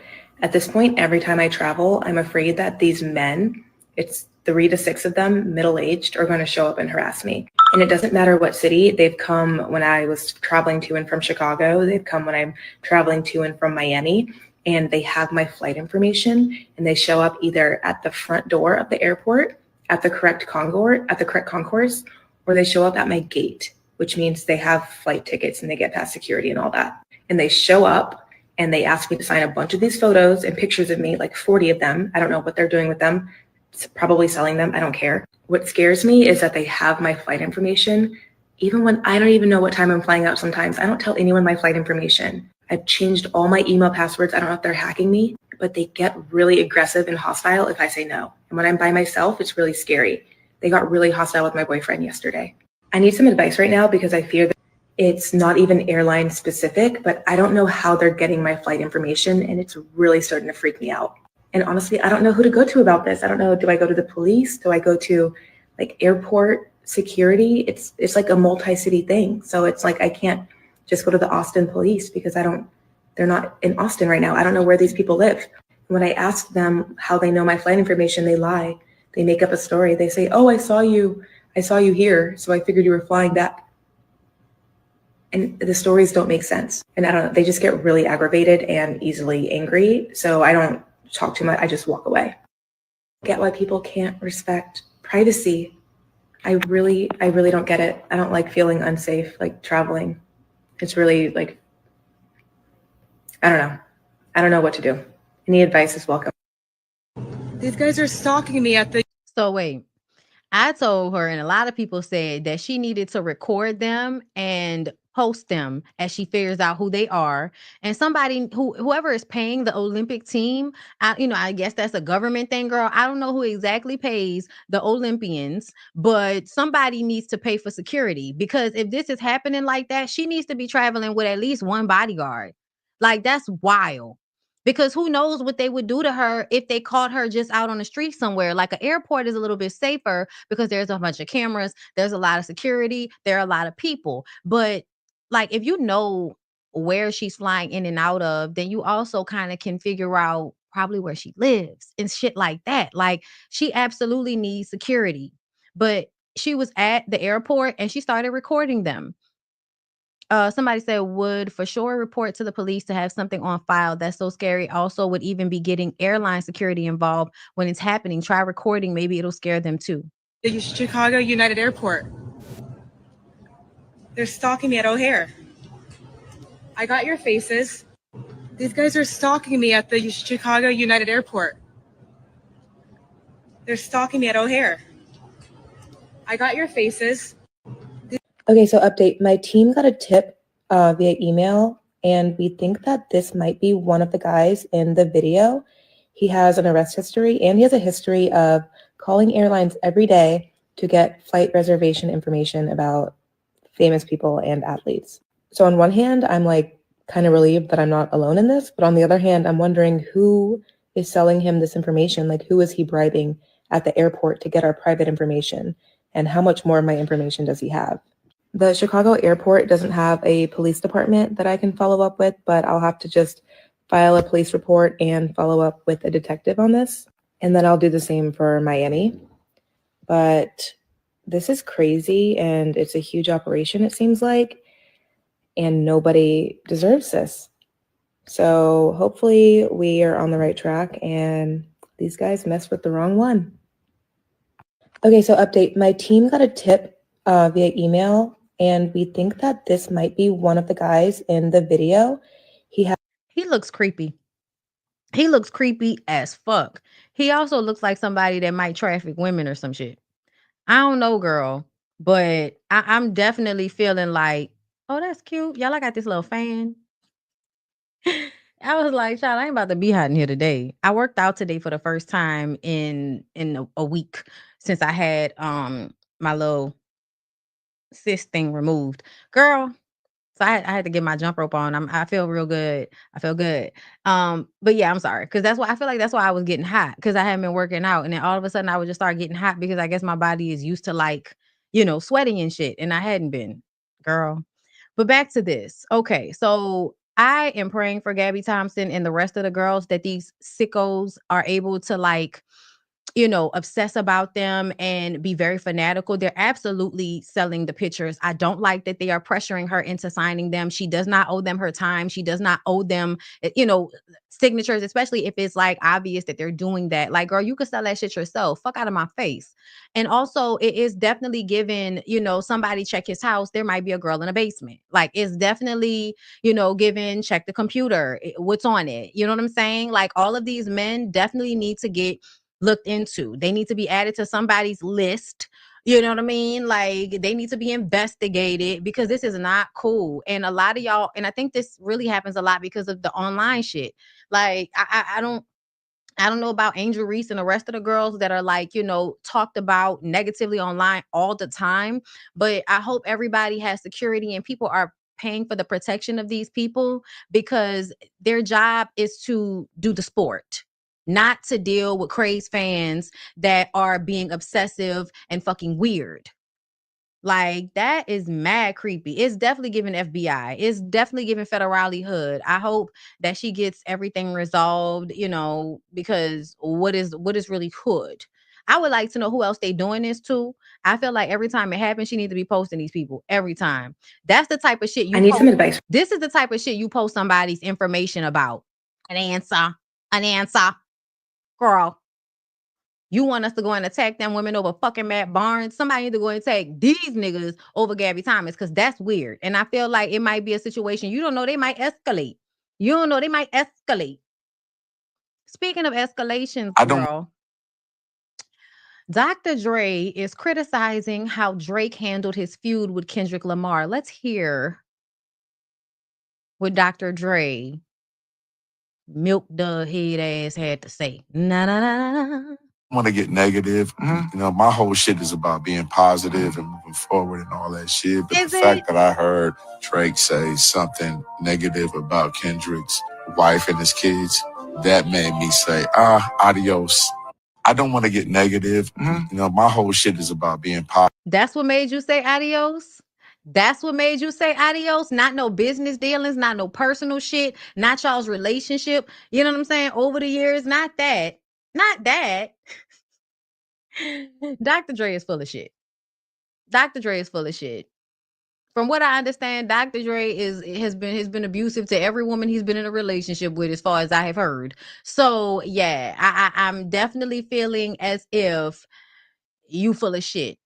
At this point, every time I travel, I'm afraid that these men, it's 3 to 6 of them, middle-aged, are going to show up and harass me. And it doesn't matter what city. They've come when I was traveling to and from Chicago. They've come when I'm traveling to and from Miami. And they have my flight information. And they show up either at the front door of the airport, at the correct concourse, or they show up at my gate, which means they have flight tickets and they get past security and all that. And they show up and they ask me to sign a bunch of these photos and pictures of me, like 40 of them. I don't know what they're doing with them. It's probably selling them. I don't care. What scares me is that they have my flight information, even when I don't even know what time I'm flying out sometimes. I don't tell anyone my flight information. I've changed all my email passwords. I don't know if they're hacking me, but they get really aggressive and hostile if I say no. And when I'm by myself, it's really scary. They got really hostile with my boyfriend yesterday. I need some advice right now because I fear that it's not even airline specific, but I don't know how they're getting my flight information and it's really starting to freak me out. And honestly, I don't know who to go to about this. I don't know, do I go to the police? Do I go to like airport security? It's like a multi-city thing. So it's like I can't just go to the Austin police because they're not in Austin right now. I don't know where these people live. When I ask them how they know my flight information, they lie. They make up a story. They say, "Oh, I saw you here, so I figured you were flying back." And the stories don't make sense. And I don't know, they just get really aggravated and easily angry. So I don't talk too much. I just walk away. I get why people can't respect privacy. I really don't get it. I don't like feeling unsafe, like traveling. It's really like, I don't know. I don't know what to do. Any advice is welcome. These guys are stalking me at the... So wait, I told her, and a lot of people said that she needed to record them and post them as she figures out who they are. And somebody whoever is paying the Olympic team, I guess that's a government thing, girl. I don't know who exactly pays the Olympians, but somebody needs to pay for security because if this is happening like that, she needs to be traveling with at least one bodyguard. Like, that's wild. Because who knows what they would do to her if they caught her just out on the street somewhere. Like, an airport is a little bit safer because there's a bunch of cameras, there's a lot of security, there are a lot of people. But like, if you know where she's flying in and out of, then you also kind of can figure out probably where she lives and shit like that. Like, she absolutely needs security. But she was at the airport and she started recording them. Somebody said would for sure report to the police to have something on file. That's so scary. Also would even be getting airline security involved when it's happening. Try recording. Maybe it'll scare them too. The Chicago United Airport. They're stalking me at O'Hare. I got your faces. These guys are stalking me at the Chicago United Airport. They're stalking me at O'Hare. I got your faces. Okay, so update. My team got a tip via email, and we think that this might be one of the guys in the video. He has an arrest history, and he has a history of calling airlines every day to get flight reservation information about famous people and athletes. So on one hand, I'm like kind of relieved that I'm not alone in this, but on the other hand, I'm wondering who is selling him this information. Like, who is he bribing at the airport to get our private information? And how much more of my information does he have? The Chicago airport doesn't have a police department that I can follow up with, but I'll have to just file a police report and follow up with a detective on this. And then I'll do the same for Miami. But this is crazy, and it's a huge operation, it seems like, and nobody deserves this. So hopefully we are on the right track and these guys messed with the wrong one. Okay, so update. My team got a tip via email, and we think that this might be one of the guys in the video. He looks creepy. He looks creepy as fuck. He also looks like somebody that might traffic women or some shit. I don't know, girl, but I'm definitely feeling like, oh, that's cute. Y'all, I got this little fan. I was like, child, I ain't about to be hot in here today. I worked out today for the first time in a week since I had my little cyst thing removed. Girl, so I had to get my jump rope on. I feel real good. I feel good. But yeah, I'm sorry. Cause that's why I feel like that's why I was getting hot. Cause I hadn't been working out. And then all of a sudden I would just start getting hot because I guess my body is used to like, sweating and shit. And I hadn't been, girl. But back to this. Okay. So I am praying for Gabby Thompson and the rest of the girls that these sickos are able to like obsess about them and be very fanatical. They're absolutely selling the pictures. I don't like that they are pressuring her into signing them. She does not owe them her time. She does not owe them, signatures, especially if it's like obvious that they're doing that. Like, girl, you could sell that shit yourself. Fuck out of my face. And also, it is definitely given, somebody check his house. There might be a girl in a basement. Like, it's definitely, given check the computer. What's on it? You know what I'm saying? Like, all of these men definitely need to get looked into. They need to be added to somebody's list. You know what I mean? Like, they need to be investigated because this is not cool. And a lot of y'all, and I think this really happens a lot because of the online shit. Like, I don't know about Angel Reese and the rest of the girls that are like, talked about negatively online all the time. But I hope everybody has security and people are paying for the protection of these people because their job is to do the sport, not to deal with crazed fans that are being obsessive and fucking weird. Like, that is mad creepy. It's definitely giving FBI. It's definitely giving federale hood. I hope that she gets everything resolved, because what is really hood? I would like to know who else they doing this to. I feel like every time it happens, she needs to be posting these people every time. That's the type of shit you I need post. some advice. This is the type of shit you post somebody's information about. An answer. Girl. You want us to go and attack them women over fucking Matt Barnes? Somebody need to go and attack these niggas over Gabby Thomas because that's weird. And I feel like it might be a situation you don't know, they might escalate. You don't know, they might escalate. Speaking of escalations, girl, Dr. Dre is criticizing how Drake handled his feud with Kendrick Lamar. Let's hear what Dr. Dre, milk the head ass, had to say. Na na na na na. Want to get negative. My whole shit is about being positive and moving forward and all that shit. But the fact that I heard Drake say something negative about Kendrick's wife and his kids, that made me say, adios. I don't want to get negative. My whole shit is about being positive. That's what made you say adios? That's what made you say adios? Not no business dealings, not no personal shit, not y'all's relationship. You know what I'm saying? Over the years, not that. Not that. Dr. Dre is full of shit. Dr. Dre is full of shit. From what I understand, Dr. Dre has been abusive to every woman he's been in a relationship with, as far as I have heard. So yeah, I'm definitely feeling as if you full of shit.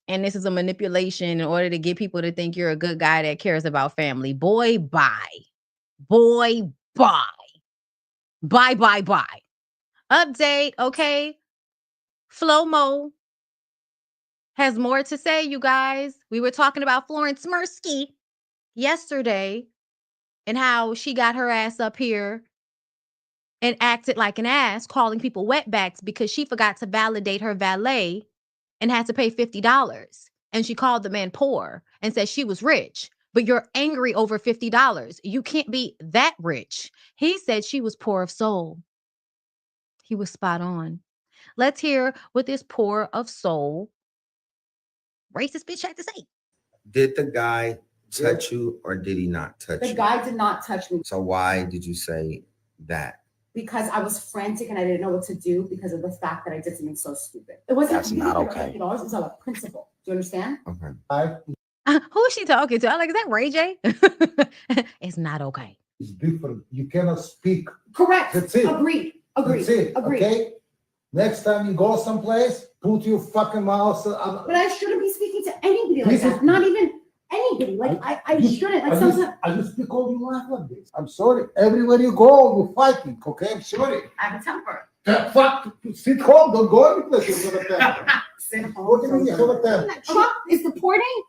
And this is a manipulation in order to get people to think you're a good guy that cares about family. Boy, bye. Boy, bye. Bye, bye, bye. Update, okay? Flomo has more to say, you guys. We were talking about Florence Mirsky yesterday and how she got her ass up here and acted like an ass, calling people wetbacks because she forgot to validate her valet and had to pay $50. And she called the man poor and said she was rich. But you're angry over $50. You can't be that rich. He said she was poor of soul. He was spot on. Let's hear what this poor of soul racist bitch had to say. Did the guy touch you or did he not touch you? The guy did not touch me. So why did you say that? Because I was frantic and I didn't know what to do because of the fact that I did something so stupid. It wasn't. That's not okay. $50. It was all a principle. Do you understand? Okay. Who is she talking to? I'm like, is that Ray J? It's not okay. It's different. You cannot speak. Correct. That's it. Agreed. That's it. Agreed. Okay. Next time you go someplace, put your fucking mouth. But I shouldn't be speaking to anybody like that. Not even anybody. Like I shouldn't. Like sometimes. I just speak all your life like this. I'm sorry. Everywhere you go, you're fighting. Okay, I'm sorry. I have a temper. Fuck. Sit home. Don't go any place. You're gonna Sit home. What do you mean you're gonna tell? Trump is deporting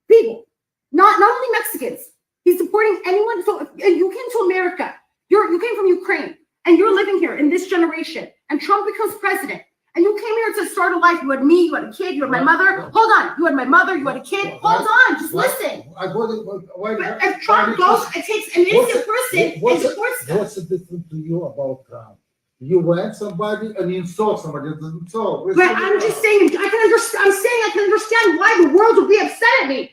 people, not only Mexicans. He's deporting anyone. So if you came to America, you came from Ukraine, and you're living here in this generation, and Trump becomes president, and you came here to start a life. You had me, you had a kid, you had my mother. Hold on, you had my mother, you had a kid. Hold on, just listen. If Trump goes, it takes an innocent person and deports them. What's the difference to you about Trump? You went somebody and you insult somebody. So but I'm just saying, I can understand. I'm saying I can understand why the world would be upset at me.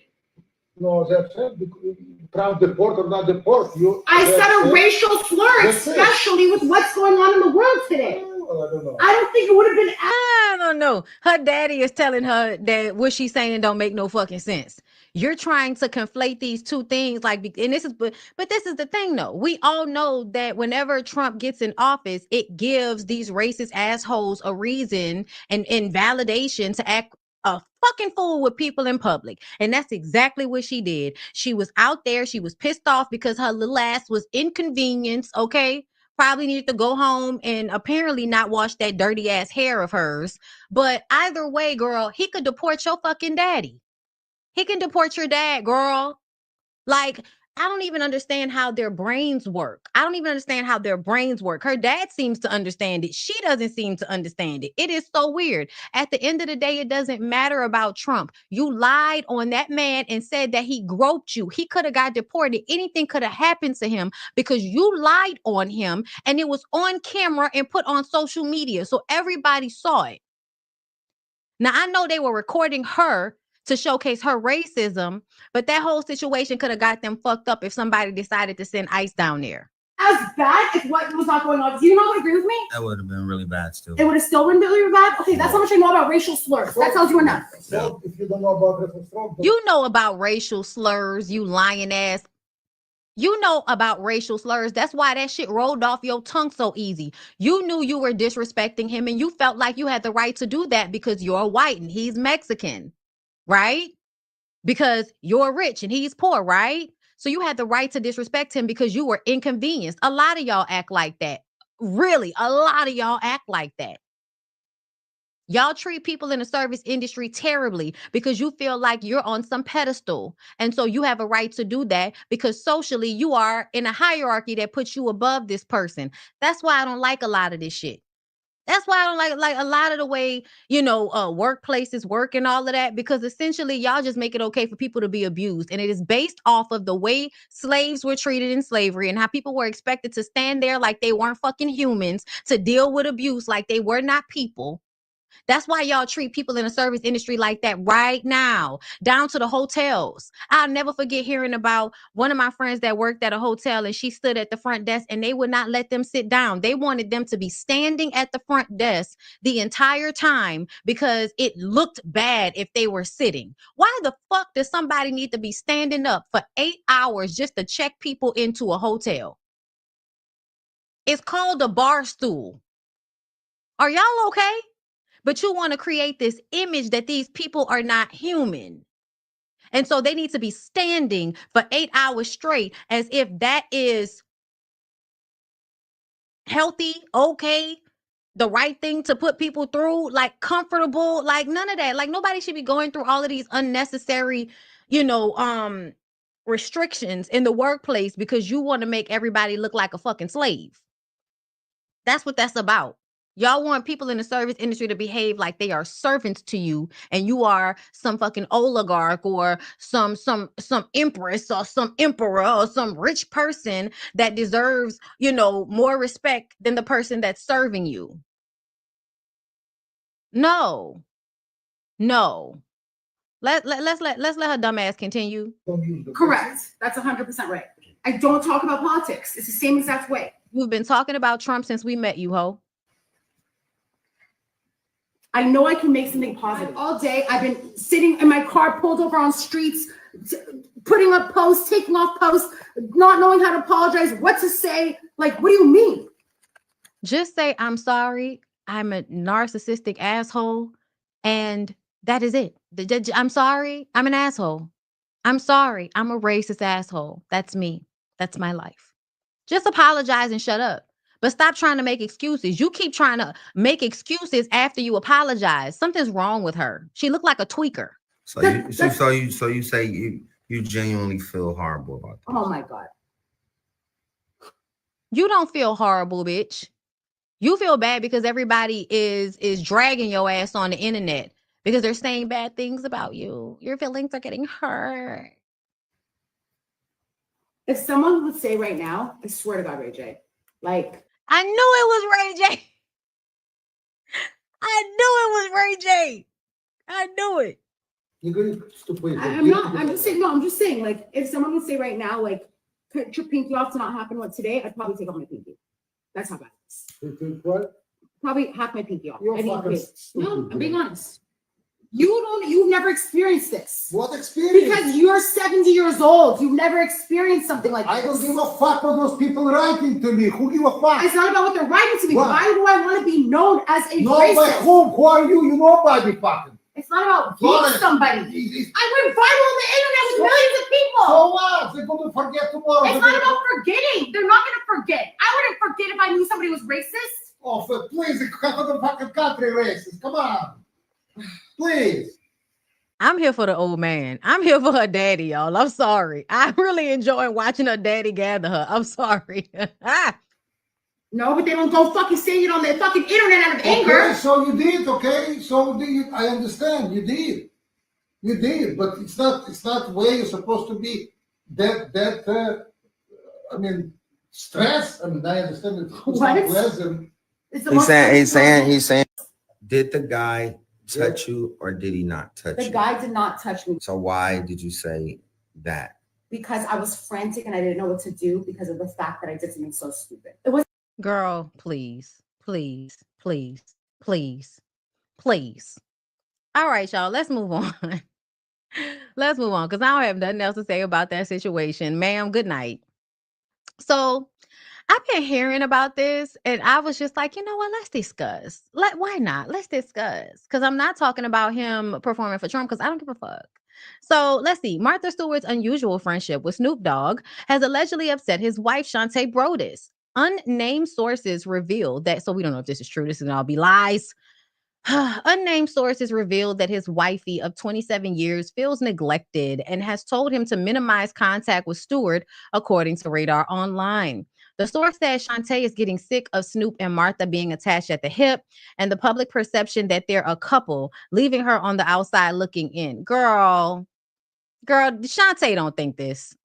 No, that's it. Trump deport or not deport you. I said a racial slur, especially with what's going on in the world today. Well, I don't know. I don't think it would have been. I don't know. Her daddy is telling her that what she's saying don't make no fucking sense. You're trying to conflate these two things, like, and this is, but this is the thing, though. We all know that whenever Trump gets in office, it gives these racist assholes a reason and validation to act a fucking fool with people in public. And that's exactly what she did. She was out there. She was pissed off because her little ass was inconvenienced. Okay. Probably needed to go home and apparently not wash that dirty ass hair of hers. But either way, girl, he could deport your fucking daddy. He can deport your dad, girl. Like, I don't even understand how their brains work. Her dad seems to understand it. She doesn't seem to understand it. It is so weird. At the end of the day, it doesn't matter about Trump. You lied on that man and said that he groped you. He could have got deported. Anything could have happened to him because you lied on him and it was on camera and put on social media. So everybody saw it. Now, I know they were recording her to showcase her racism, but that whole situation could have got them fucked up if somebody decided to send ICE down there. As bad if what was not going on. Do you not agree with me? That would have been really bad still. It would have still been really bad? Okay, that's how much I know about racial slurs. That tells you enough. So if you don't know about racial slurs, you know about racial slurs, you lying ass. You know about racial slurs. That's why that shit rolled off your tongue so easy. You knew you were disrespecting him and you felt like you had the right to do that because you're white and he's Mexican. Right? Because you're rich and he's poor, right? So you had the right to disrespect him because you were inconvenienced. A lot of y'all act like that. Really, a lot of y'all act like that. Y'all treat people in the service industry terribly because you feel like you're on some pedestal. And so you have a right to do that because socially you are in a hierarchy that puts you above this person. That's why I don't like a lot of this shit. That's why I don't like a lot of the way, workplaces work and all of that, because essentially y'all just make it okay for people to be abused. And it is based off of the way slaves were treated in slavery and how people were expected to stand there like they weren't fucking humans, to deal with abuse like they were not people. That's why y'all treat people in the service industry like that right now, down to the hotels. I'll never forget hearing about one of my friends that worked at a hotel and she stood at the front desk and they would not let them sit down. They wanted them to be standing at the front desk the entire time because it looked bad if they were sitting. Why the fuck does somebody need to be standing up for 8 hours just to check people into a hotel? It's called a bar stool. Are y'all okay? But you want to create this image that these people are not human. And so they need to be standing for 8 hours straight as if that is healthy, okay, the right thing to put people through, like comfortable, like none of that. Like nobody should be going through all of these unnecessary, restrictions in the workplace because you want to make everybody look like a fucking slave. That's what that's about. Y'all want people in the service industry to behave like they are servants to you, and you are some fucking oligarch or some empress or some emperor or some rich person that deserves, more respect than the person that's serving you. No. Let's let her dumb ass continue. Correct. That's 100% right. I don't talk about politics. It's the same exact way. You've been talking about Trump since we met you, ho. I know I can make something positive. All day, I've been sitting in my car, pulled over on streets, putting up posts, taking off posts, not knowing how to apologize, what to say. Like, what do you mean? Just say, I'm sorry. I'm a narcissistic asshole. And that is it. I'm sorry. I'm an asshole. I'm sorry. I'm a racist asshole. That's me. That's my life. Just apologize and shut up. But stop trying to make excuses. You keep trying to make excuses after you apologize. Something's wrong with her. She looked like a tweaker. So you say you genuinely feel horrible about this. Oh my God. You don't feel horrible, bitch. You feel bad because everybody is dragging your ass on the internet because they're saying bad things about you. Your feelings are getting hurt. If someone would say right now, I swear to God, Ray J, like, I knew it was Ray J. I knew it was Ray J. I knew it. You're going stupid. I'm just saying, like, if someone would say right now, like, cut your pinky off to not happen what today, I'd probably take off my pinky. That's how bad it is. You think what? Probably half my pinky off. You're fucking stupid. No, I'm being honest. You've never experienced this. What experience? Because you're 70 years old. You've never experienced something like this. I don't give a fuck what those people writing to me. Who give a fuck? It's not about what they're writing to me. What? Why do I want to be known as a Nobody. racist? Who are you? You nobody fucking. It's not about being somebody. I went viral on the internet with millions of people. So what? They're going to forget tomorrow. It's not about forgetting. They're not going to forget. I wouldn't forget if I knew somebody was racist. Oh, please, half of the fucking country racist. Come on. Please. I'm here for the old man. I'm here for her daddy, y'all. I'm sorry. I really enjoy watching her daddy gather her. I'm sorry. No, but they don't go fucking say it on their fucking internet out of anger. Okay, so you did, okay? So I understand. You did. You did, but it's not the way you're supposed to be. Stress. I mean, I understand it's not pleasant. He's saying, did the guy touch you or did he not touch you? The guy did not touch me. So why did you say that? Because I was frantic and I didn't know what to do because of the fact that I did something so stupid. It was. Girl, please. All right, y'all, let's move on. Let's move on because I don't have nothing else to say about that situation. Ma'am, good night. So I've been hearing about this and I was just like, you know what? Let's discuss. Why not? Let's discuss. Because I'm not talking about him performing for Trump because I don't give a fuck. So let's see. Martha Stewart's unusual friendship with Snoop Dogg has allegedly upset his wife, Shantae Brodus. Unnamed sources revealed that, so we don't know if this is true. This is all be lies. Unnamed sources revealed that his wifey of 27 years feels neglected and has told him to minimize contact with Stewart, according to Radar Online. The source says Shantae is getting sick of Snoop and Martha being attached at the hip and the public perception that they're a couple, leaving her on the outside looking in. Girl, Shantae don't think this.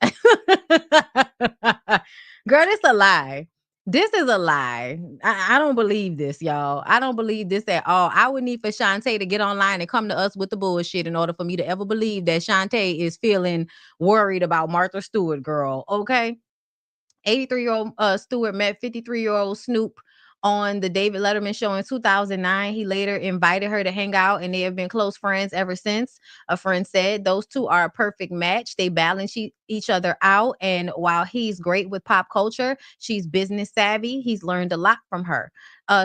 Girl, it's a lie. This is a lie. I don't believe this, y'all. I don't believe this at all. I would need for Shantae to get online and come to us with the bullshit in order for me to ever believe that Shantae is feeling worried about Martha Stewart, girl. Okay? 83-year-old Stewart met 53-year-old Snoop on the David Letterman show in 2009. He later invited her to hang out, and they have been close friends ever since. A friend said those two are a perfect match. They balance each other out, and while he's great with pop culture, she's business savvy. He's learned a lot from her.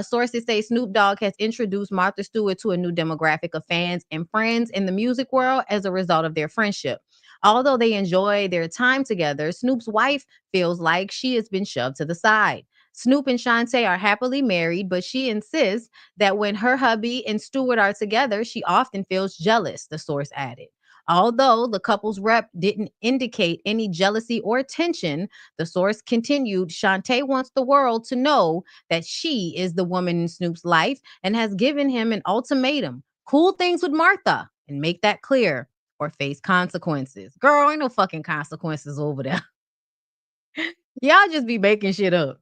Sources say Snoop Dogg has introduced Martha Stewart to a new demographic of fans and friends in the music world as a result of their friendship. Although they enjoy their time together, Snoop's wife feels like she has been shoved to the side. Snoop and Shantae are happily married, but she insists that when her hubby and Stewart are together, she often feels jealous, the source added. Although the couple's rep didn't indicate any jealousy or tension, the source continued, Shantae wants the world to know that she is the woman in Snoop's life and has given him an ultimatum. Cool things with Martha and make that clear or face consequences. Girl, ain't no fucking consequences over there. Y'all just be making shit up.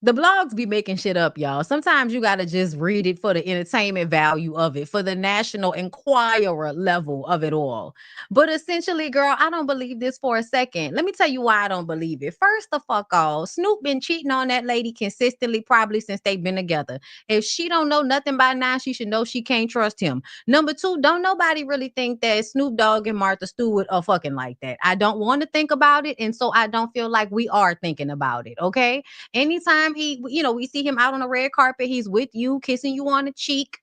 The blogs be making shit up, y'all. Sometimes you got to just read it for the entertainment value of it, for the National Enquirer level of it all. But essentially, girl, I don't believe this for a second. Let me tell you why I don't believe it. First the fuck all, Snoop been cheating on that lady consistently, probably since they've been together. If she don't know nothing by now, she should know she can't trust him. Number two, don't nobody really think that Snoop Dogg and Martha Stewart are fucking like that. I don't want to think about it, and so I don't feel like we are thinking about it, okay? Anytime we see him out on the red carpet, he's with you, kissing you on the cheek.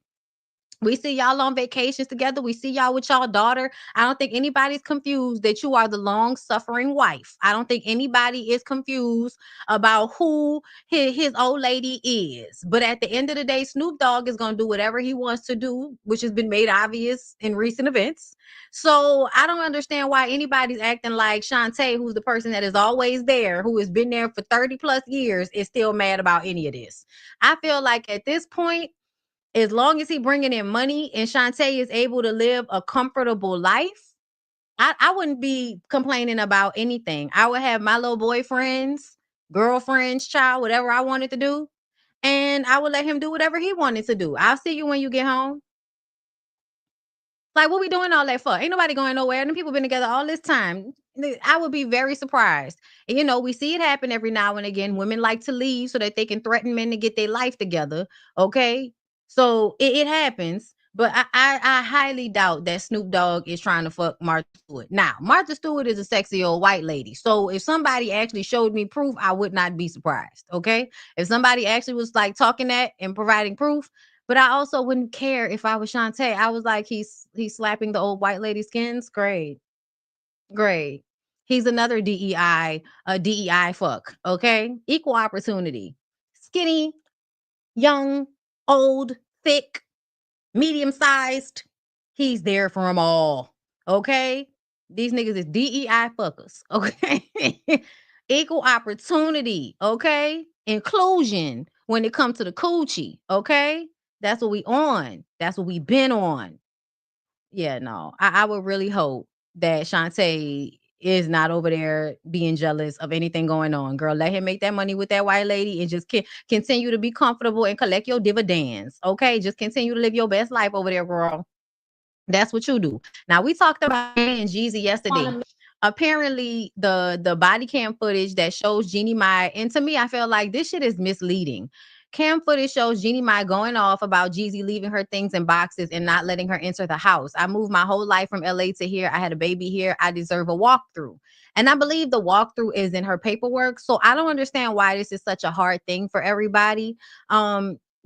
We see y'all on vacations together. We see y'all with y'all daughter. I don't think anybody's confused that you are the long-suffering wife. I don't think anybody is confused about who his old lady is. But at the end of the day, Snoop Dogg is going to do whatever he wants to do, which has been made obvious in recent events. So I don't understand why anybody's acting like Shantae, who's the person that is always there, who has been there for 30 plus years, is still mad about any of this. I feel like at this point, as long as he bringing in money and Shantae is able to live a comfortable life, I wouldn't be complaining about anything. I would have my little boyfriends, girlfriends, child, whatever I wanted to do, and I would let him do whatever he wanted to do. I'll see you when you get home. Like, what we doing all that for? Ain't nobody going nowhere. Them people been together all this time. I would be very surprised. And, we see it happen every now and again. Women like to leave so that they can threaten men to get their life together. Okay. So it happens. But I highly doubt that Snoop Dogg is trying to fuck Martha Stewart. Now, Martha Stewart is a sexy old white lady. So if somebody actually showed me proof, I would not be surprised. Okay. If somebody actually was like talking that and providing proof, but I also wouldn't care if I was Shantae. I was like, he's slapping the old white lady skins. Great. Great. He's another DEI fuck. Okay. Equal opportunity. Skinny, young, old, thick, medium sized. He's there for them all. Okay. These niggas is DEI fuckers. Okay. Equal opportunity. Okay. Inclusion when it comes to the coochie. Okay. That's what we on. That's what we been on. Yeah, no. I would really hope that Shantae is not over there being jealous of anything going on. Girl, let him make that money with that white lady and just continue to be comfortable and collect your dividends. Okay. Just continue to live your best life over there, girl. That's what you do. Now, we talked about Jeannie and Jeezy yesterday. Apparently, the body cam footage that shows Jeannie Mai, and to me, I feel like this shit is misleading. Cam footage shows Jeannie Mai going off about Jeezy leaving her things in boxes and not letting her enter the house. I moved my whole life from LA to here. I had a baby here. I deserve a walkthrough. And I believe the walkthrough is in her paperwork. So I don't understand why this is such a hard thing for everybody.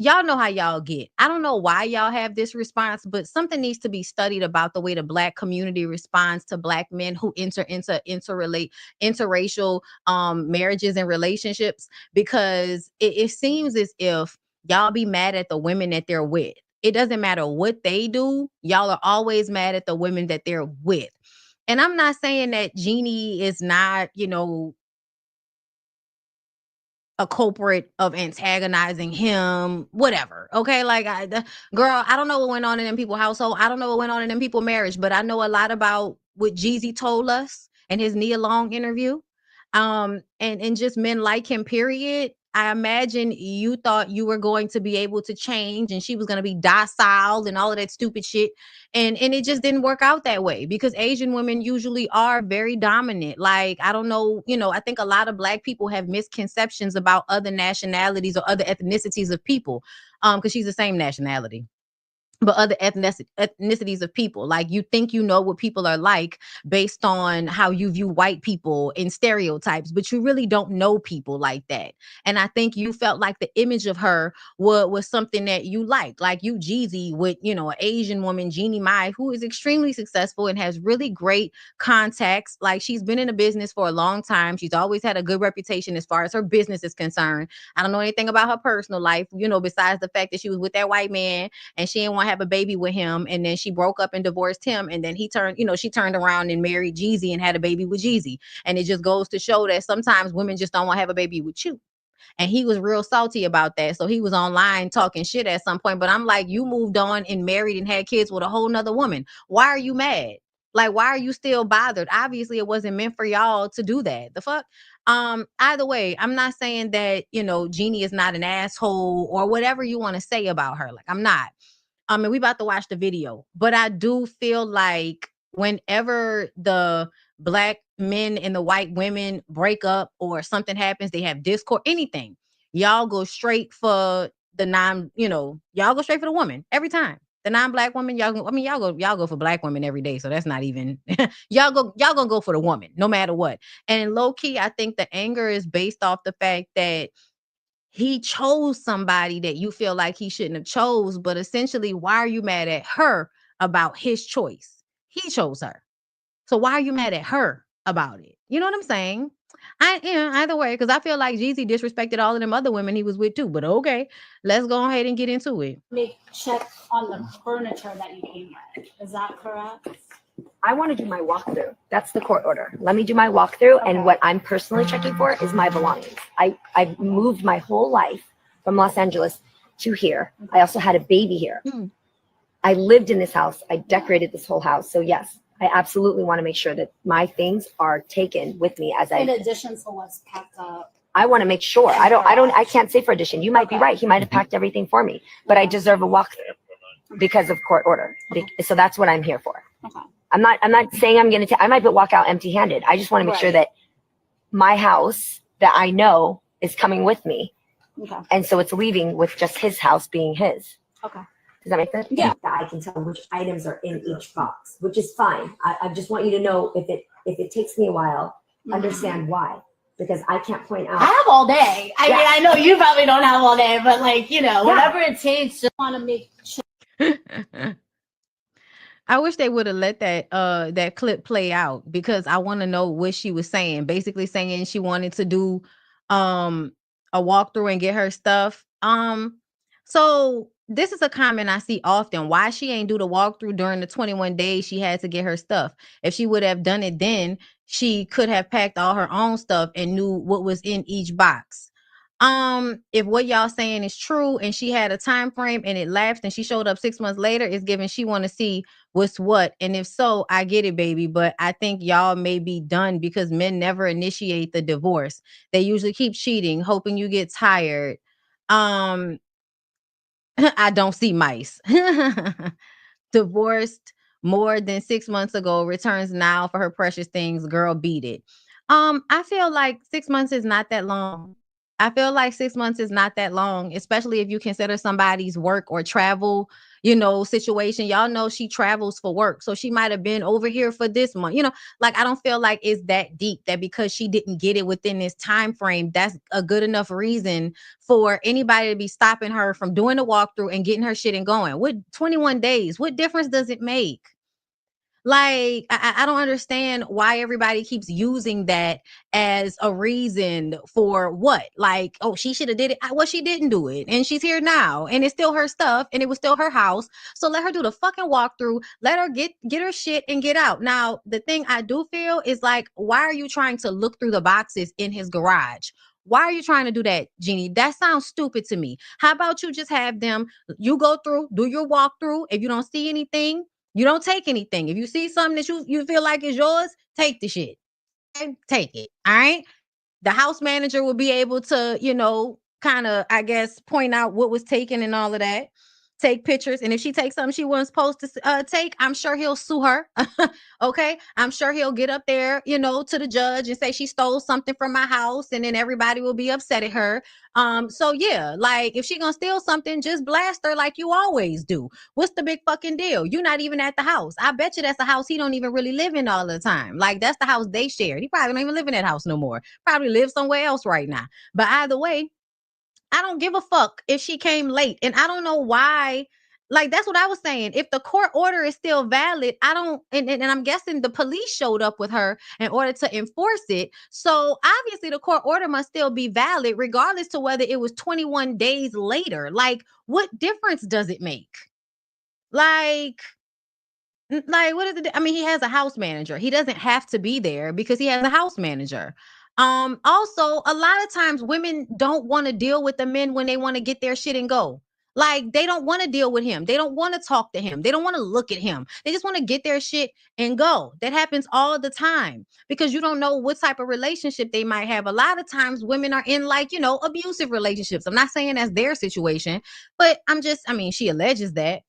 Y'all know how y'all get. I don't know why y'all have this response, but something needs to be studied about the way the Black community responds to Black men who enter into interracial marriages and relationships, because it seems as if y'all be mad at the women that they're with. It doesn't matter what they do. Y'all are always mad at the women that they're with. And I'm not saying that Jeannie is not, a culprit of antagonizing him, whatever. Okay. Like, girl, I don't know what went on in them people's household. I don't know what went on in them people's marriage, but I know a lot about what Jeezy told us in his Nia Long interview. And just men like him, period. I imagine you thought you were going to be able to change and she was going to be docile and all of that stupid shit. And it just didn't work out that way, because Asian women usually are very dominant. Like, I don't know, I think a lot of Black people have misconceptions about other nationalities or other ethnicities of people, because she's the same nationality. but other ethnicities of people. Like, you think you know what people are like based on how you view white people in stereotypes, but you really don't know people like that. And I think you felt like the image of her was something that you liked. Like, you Jeezy with, you know, an Asian woman, Jeannie Mai, who is extremely successful and has really great contacts. Like, she's been in the business for a long time. She's always had a good reputation as far as her business is concerned. I don't know anything about her personal life, you know, besides the fact that she was with that white man and she didn't want to have a baby with him. And then she broke up and divorced him. And then he turned, you know, she turned around and married Jeezy and had a baby with Jeezy. And it just goes to show that sometimes women just don't want to have a baby with you. And he was real salty about that. So he was online talking shit at some point. But I'm like, you moved on and married and had kids with a whole nother woman. Why are you mad? Like, why are you still bothered? Obviously, it wasn't meant for y'all to do that. The fuck? Either way, I'm not saying that, you know, Jeannie is not an asshole or whatever you want to say about her. Like, I'm not. And we about to watch the video, but I do feel like whenever the black men and the white women break up or something happens, they have discord, anything, y'all go straight for the non, you know, y'all go straight for the woman every time. The non-black woman, y'all go for black women every day. So that's not even y'all gonna go for the woman no matter what. And low key, I think the anger is based off the fact that he chose somebody that you feel like he shouldn't have chose, but essentially, why are you mad at her about his choice? He chose her. So why are you mad at her about it? You know what I'm saying? Either way, because I feel like Jeezy disrespected all of them other women he was with too. But okay, let's go ahead and get into it. Make check on the furniture that you came with. Is that correct? I want to do my walkthrough. That's the court order. Let me do my walkthrough. Okay. And what I'm personally checking for is my belongings. I've moved my whole life from Los Angeles to here. I also had a baby here. I lived in this house. I decorated this whole house. So yes, I absolutely want to make sure that my things are taken with me as in addition to what's packed up. I want to make sure. I can't say for addition. You might be right. He might have packed everything for me, but I deserve a walkthrough because of court order. So that's what I'm here for. Okay. I'm not saying I'm going to, I might walk out empty handed. I just want to make sure that my house that I know is coming with me. Okay. And so it's leaving with just his house being his. Okay. Does that make sense? Yeah. I can tell which items are in each box, which is fine. I just want you to know if it takes me a while, understand why. Because I can't point out. I have all day. I mean, I know you probably don't have all day, but like, you know, whatever it takes, just want to make sure. I wish they would have let that clip play out because I want to know what she was saying. Basically saying she wanted to do a walkthrough and get her stuff. So this is a comment I see often. Why she ain't do the walkthrough during the 21 days she had to get her stuff? If she would have done it then, she could have packed all her own stuff and knew what was in each box. If what y'all saying is true and she had a time frame and it lapsed and she showed up 6 months later, it's given she want to see what's what. And if so, I get it, baby. But I think y'all may be done because men never initiate the divorce. They usually keep cheating, hoping you get tired. I don't see mice. Divorced more than 6 months ago, returns now for her precious things. Girl, beat it. I feel like 6 months is not that long. I feel like 6 months is not that long, especially if you consider somebody's work or travel, you know, situation. Y'all know she travels for work. So she might have been over here for this month. You know, like I don't feel like it's that deep that because she didn't get it within this time frame, that's a good enough reason for anybody to be stopping her from doing the walkthrough and getting her shit and going. What 21 days? What difference does it make? Like, I don't understand why everybody keeps using that as a reason for what? Like, oh, she should have did it. Well, she didn't do it. And she's here now. And it's still her stuff. And it was still her house. So let her do the fucking walkthrough. Let her get her shit and get out. Now, the thing I do feel is like, why are you trying to look through the boxes in his garage? Why are you trying to do that, Jeannie? That sounds stupid to me. How about you just have them, you go through, do your walkthrough. If you don't see anything, you don't take anything. If you see something that you feel like is yours, take the shit. Okay? Take it. All right. The house manager will be able to, you know, kind of, I guess, point out what was taken and all of that. take pictures, and if she takes something she wasn't supposed to take, I'm sure he'll sue her. Okay, I'm sure he'll get up there, to the judge and say she stole something from my house, and then everybody will be upset at her. So yeah, like if she gonna steal something, just blast her like you always do. What's the big fucking deal? You're not even at the house. I bet you that's a house he don't even really live in all the time. Like that's the house they shared. He probably don't even live in that house no more. Probably live somewhere else right now. But either way, I don't give a fuck if she came late. And I don't know why. Like, that's what I was saying. If the court order is still valid, I don't, and I'm guessing the police showed up with her in order to enforce it. So obviously the court order must still be valid, regardless to whether it was 21 days later. Like, what difference does it make? Like, what is it? I mean, he has a house manager. He doesn't have to be there because he has a house manager. Also, a lot of times women don't want to deal with the men when they want to get their shit and go. Like, they don't want to deal with him. They don't want to talk to him. They don't want to look at him. They just want to get their shit and go. That happens all the time because you don't know what type of relationship they might have. A lot of times women are in abusive relationships. I'm not saying that's their situation, but she alleges that.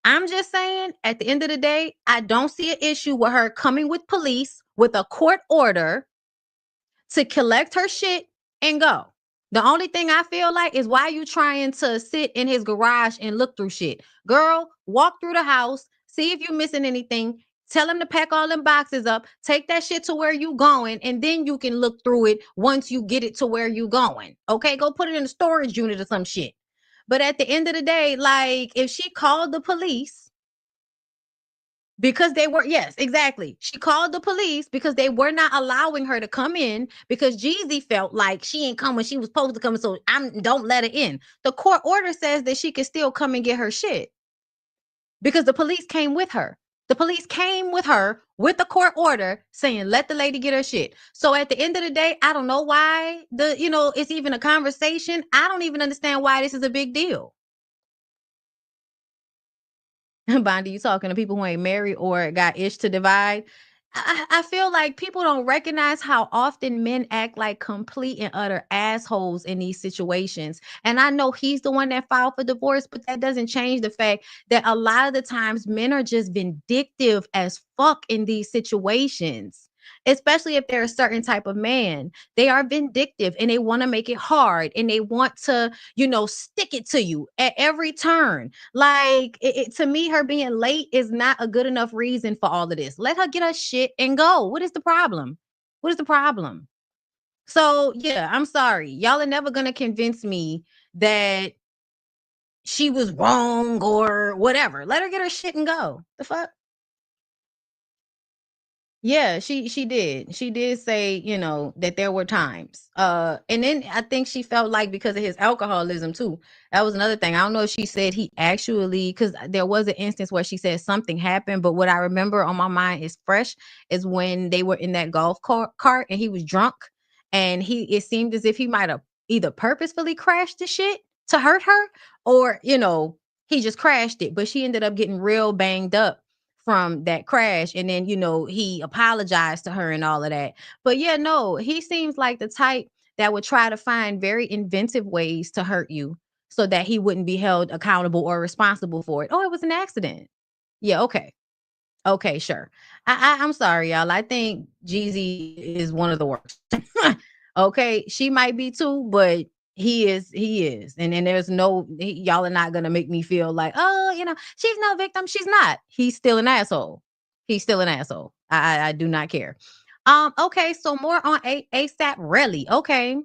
I'm just saying, at the end of the day, I don't see an issue with her coming with police with a court order to collect her shit and go. The only thing I feel like is, why you trying to sit in his garage and look through shit? Girl, walk through the house, see if you're missing anything. Tell him to pack all them boxes up, take that shit to where you going, and then you can look through it once you get it to where you going. Okay, go put it in a storage unit or some shit. But at the end of the day, like, if she called the police because they were, yes, exactly. She called the police because they were not allowing her to come in because Jeezy felt like she ain't come when she was supposed to come. So don't let her in. The court order says that she can still come and get her shit because the police came with her. The police came with her with the court order saying, let the lady get her shit. So at the end of the day, I don't know why it's even a conversation. I don't even understand why this is a big deal. Bondi, you talking to people who ain't married or got ish to divide? I feel like people don't recognize how often men act like complete and utter assholes in these situations. And I know he's the one that filed for divorce, but that doesn't change the fact that a lot of the times men are just vindictive as fuck in these situations. Especially if they're a certain type of man, they are vindictive and they want to make it hard and they want to, stick it to you at every turn. Like, to me, her being late is not a good enough reason for all of this. Let her get her shit and go. What is the problem? What is the problem? So, yeah, I'm sorry. Y'all are never going to convince me that she was wrong or whatever. Let her get her shit and go. The fuck? Yeah, she did. She did say, that there were times. And then I think she felt like because of his alcoholism too. That was another thing. I don't know if she said he actually, because there was an instance where she said something happened, but what I remember on my mind is fresh is when they were in that golf cart and he was drunk and it seemed as if he might have either purposefully crashed the shit to hurt her or, he just crashed it, but she ended up getting real banged up from that crash. And then, he apologized to her and all of that. But yeah, no, he seems like the type that would try to find very inventive ways to hurt you so that he wouldn't be held accountable or responsible for it. Oh, it was an accident. Yeah, okay. Okay, sure. I'm sorry, y'all. I think Jeezy is one of the worst. Okay, she might be too, but he is. And then there's y'all are not gonna make me feel like, oh, she's no victim. She's not. He's still an asshole. He's still an asshole. I do not care. Okay, so more on ASAP Rally. Okay.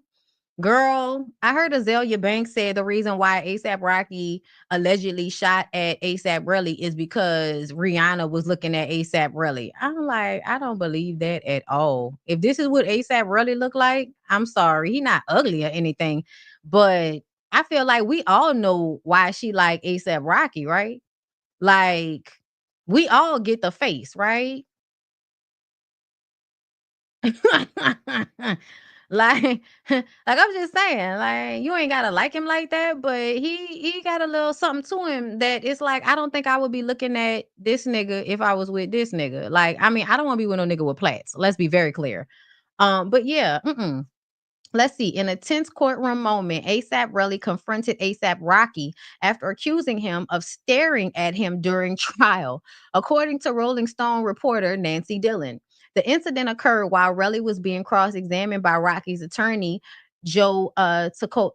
Girl, I heard Azalea Banks said the reason why ASAP Rocky allegedly shot at ASAP Rally is because Rihanna was looking at ASAP Rally. I'm like, I don't believe that at all. If this is what ASAP Rally look like, I'm sorry. He not ugly or anything, but I feel like we all know why she like ASAP Rocky, right? Like, we all get the face, right? Like, I'm just saying, like, you ain't gotta like him like that, but he got a little something to him that it's like, I don't think I would be looking at this nigga if I was with this nigga. Like, I mean, I don't want to be with no nigga with plaits. Let's be very clear. But yeah, Let's see. In a tense courtroom moment, ASAP Rocky confronted ASAP Rocky after accusing him of staring at him during trial, according to Rolling Stone reporter Nancy Dillon. The incident occurred while Relly was being cross-examined by Rocky's attorney, Joe Tacopina.